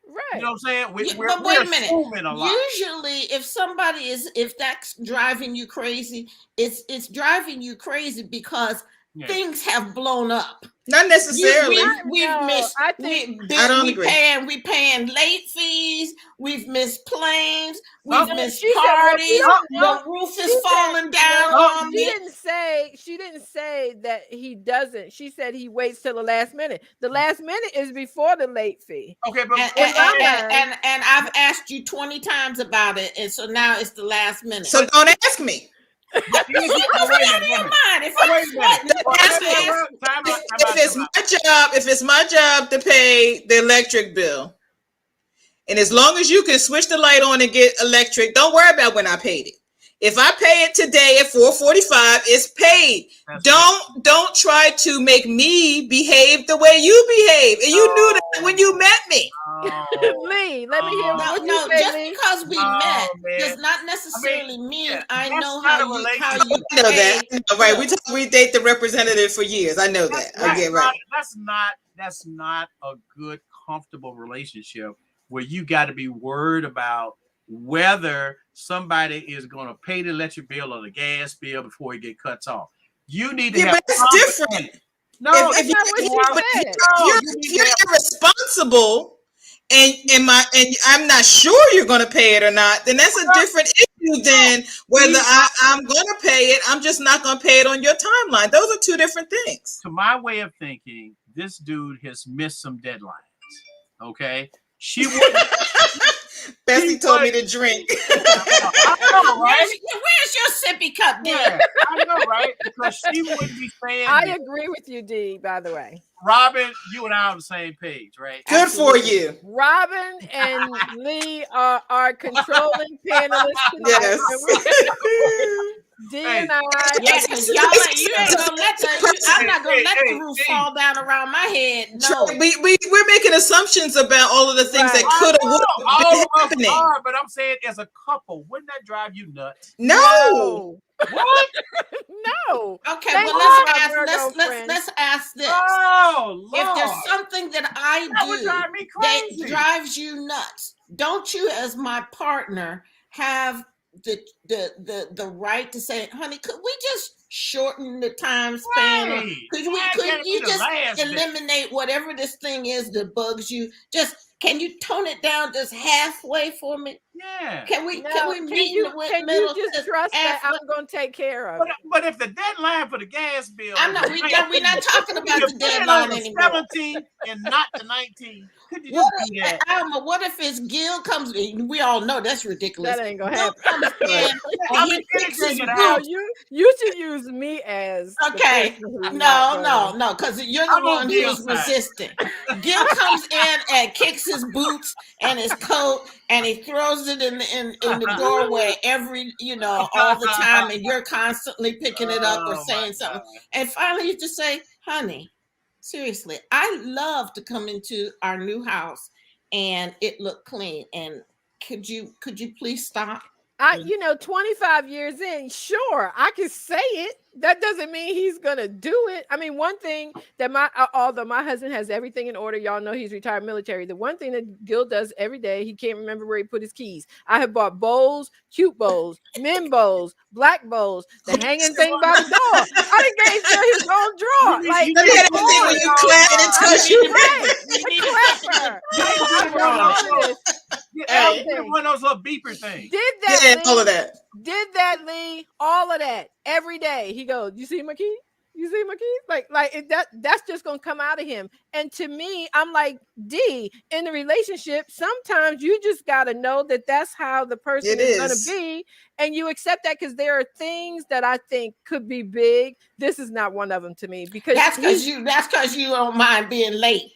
Right. You know what I'm saying? But wait a minute. Usually, if that's driving you crazy, it's driving you crazy because things have blown up. Not necessarily. We've missed. I don't agree. We paying late fees. We've missed planes. We've missed parties. The roof is falling down on me. She didn't say that he doesn't. She said he waits till the last minute. The last minute is before the late fee. Okay, but and I've asked you 20 times about it, and so now it's the last minute. So don't ask me. If it's my job to pay the electric bill, and as long as you can switch the light on and get electric, don't worry about when I paid it. If I pay it today at 4:45, it's paid. Don't try to make me behave the way you behave, and you knew that when you met me. Lee, let me hear what you say. Just because we met does not necessarily mean I know how you know that. Right? We date the representative for years. I know that. That's not a good, comfortable relationship where you got to be worried about whether somebody is going to pay the electric bill or the gas bill before it get cuts off. You need to have. But it's different. No, if you're irresponsible and I'm not sure you're going to pay it or not, then that's a different issue than whether I'm going to pay it. I'm just not going to pay it on your timeline. Those are two different things. To my way of thinking, this dude has missed some deadlines. Okay, she wouldn't. Bessie told me to drink. I know, right? Where's your sippy cup, D? Yeah, I know, right? Because she wouldn't be saying. I agree with you, D. By the way, Robin, you and I are on the same page, right? Good for you. Robin and Lee are our controlling panelists tonight. Yes. D Hey. and I. Yeah, because y'all you ain't gonna let I'm not gonna let the roof fall down around my head. No. We're making assumptions about all of the things that could have all been of us happening. are, but I'm saying as a couple, wouldn't that drive you nuts? No. What? No. Okay, Thank well you, let's ask this. Oh, Lord. If there's something that I That would drive me do crazy. that drives you nuts, don't you as my partner have the right to say, honey, could we just shorten the time span? Right. Could Gotta you be the last just day. eliminate whatever this thing is that bugs you? Just can you tone it down just halfway for me? Yeah. Can we meet in the Can middle? you just trust that I'm going to take care of it? But if the deadline for the gas bill, we're not talking about you the put it deadline on the anymore. 17th and not the 19th, could you just do that? Alma, what if it's Gill comes in? We all know that's ridiculous. That ain't gonna Gill happen. comes in and he picks his anything No, boots. you should use me as the Okay, person who's not gonna- no, because you're the I'm on one Gill's who's side. resisting. Gil comes in and kicks his boots and his coat, and he throws it in the doorway all the time, and you're constantly picking it up or saying something. And finally, you just say, "Honey, seriously, I love to come into our new house and it looked clean. And could you please stop?" 25 years in, sure, I can say it. That doesn't mean he's gonna do it. I mean, one thing that although my husband has everything in order, y'all know he's retired military. The one thing that Gil does every day, he can't remember where he put his keys. I have bought bowls, cute bowls, men bowls, black bowls, the hanging thing by the door. I didn't gave Gil his own drawer. Let me have that thing when you clap and it touch you. One of those little beeper things. Did that, all of that. Did that, Lee? All of that every day. He goes, "You see my key? You see my keys?" That's just gonna come out of him. And to me, I'm like, D, in the relationship, sometimes you just gotta know that that's how the person is gonna be, and you accept that because there are things that I think could be big. This is not one of them to me because that's because you don't mind being late.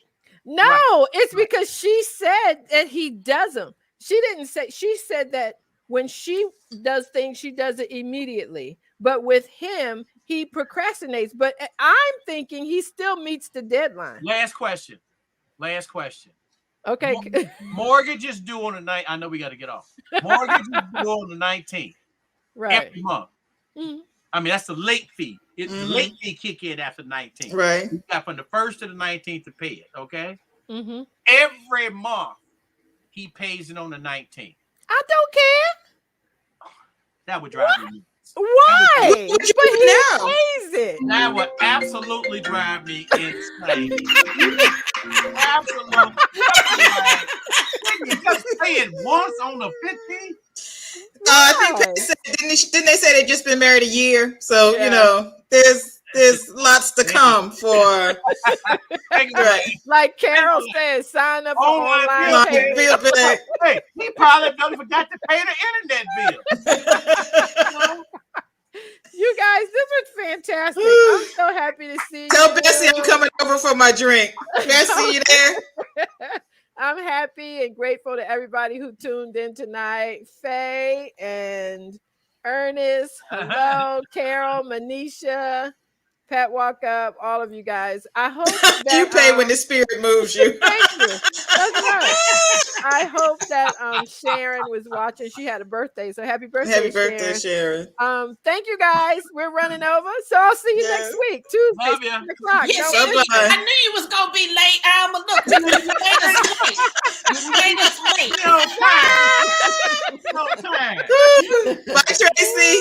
No, right. It's because she said that he doesn't. She didn't say. She said that when she does things, she does it immediately. But with him, he procrastinates. But I'm thinking he still meets the deadline. Last question. Okay. Mortgage is due on the night. I know we got to get off. Mortgage is due on the 19th. Right. Every month. Mm-hmm. I mean, that's the late fee. It's the late fee kick in after 19th. Right. You got from the 1st to the 19th to pay it. Okay. Mm-hmm. Every month he pays it on the 19th. I don't care. That would drive me. Why? What you do now? Pays it. That would absolutely drive me insane. Absolutely. You just pay it once on the 15th. I think they said, didn't they say they've just been married a year? So there's lots to come for. Like Carol said, sign up for online payment. Hey, he probably forgot to pay the internet bill. You guys, this was fantastic. I'm so happy to see you. Tell Bessie I'm coming over for my drink. Bessie, you there? I'm happy and grateful to everybody who tuned in tonight. Faye and Ernest, hello, Carol, Manisha, Pat Walk Up, all of you guys. I hope that you pay when the spirit moves you. Thank you. That's right. I hope that Sharon was watching. She had a birthday, so happy birthday, Happy birthday, Sharon. Thank you guys. We're running over, so I'll see you next week, Tuesday, 6 o'clock. Yes, I knew you was gonna be late, Alma. Look, you made us late. No time. Bye, Tracy.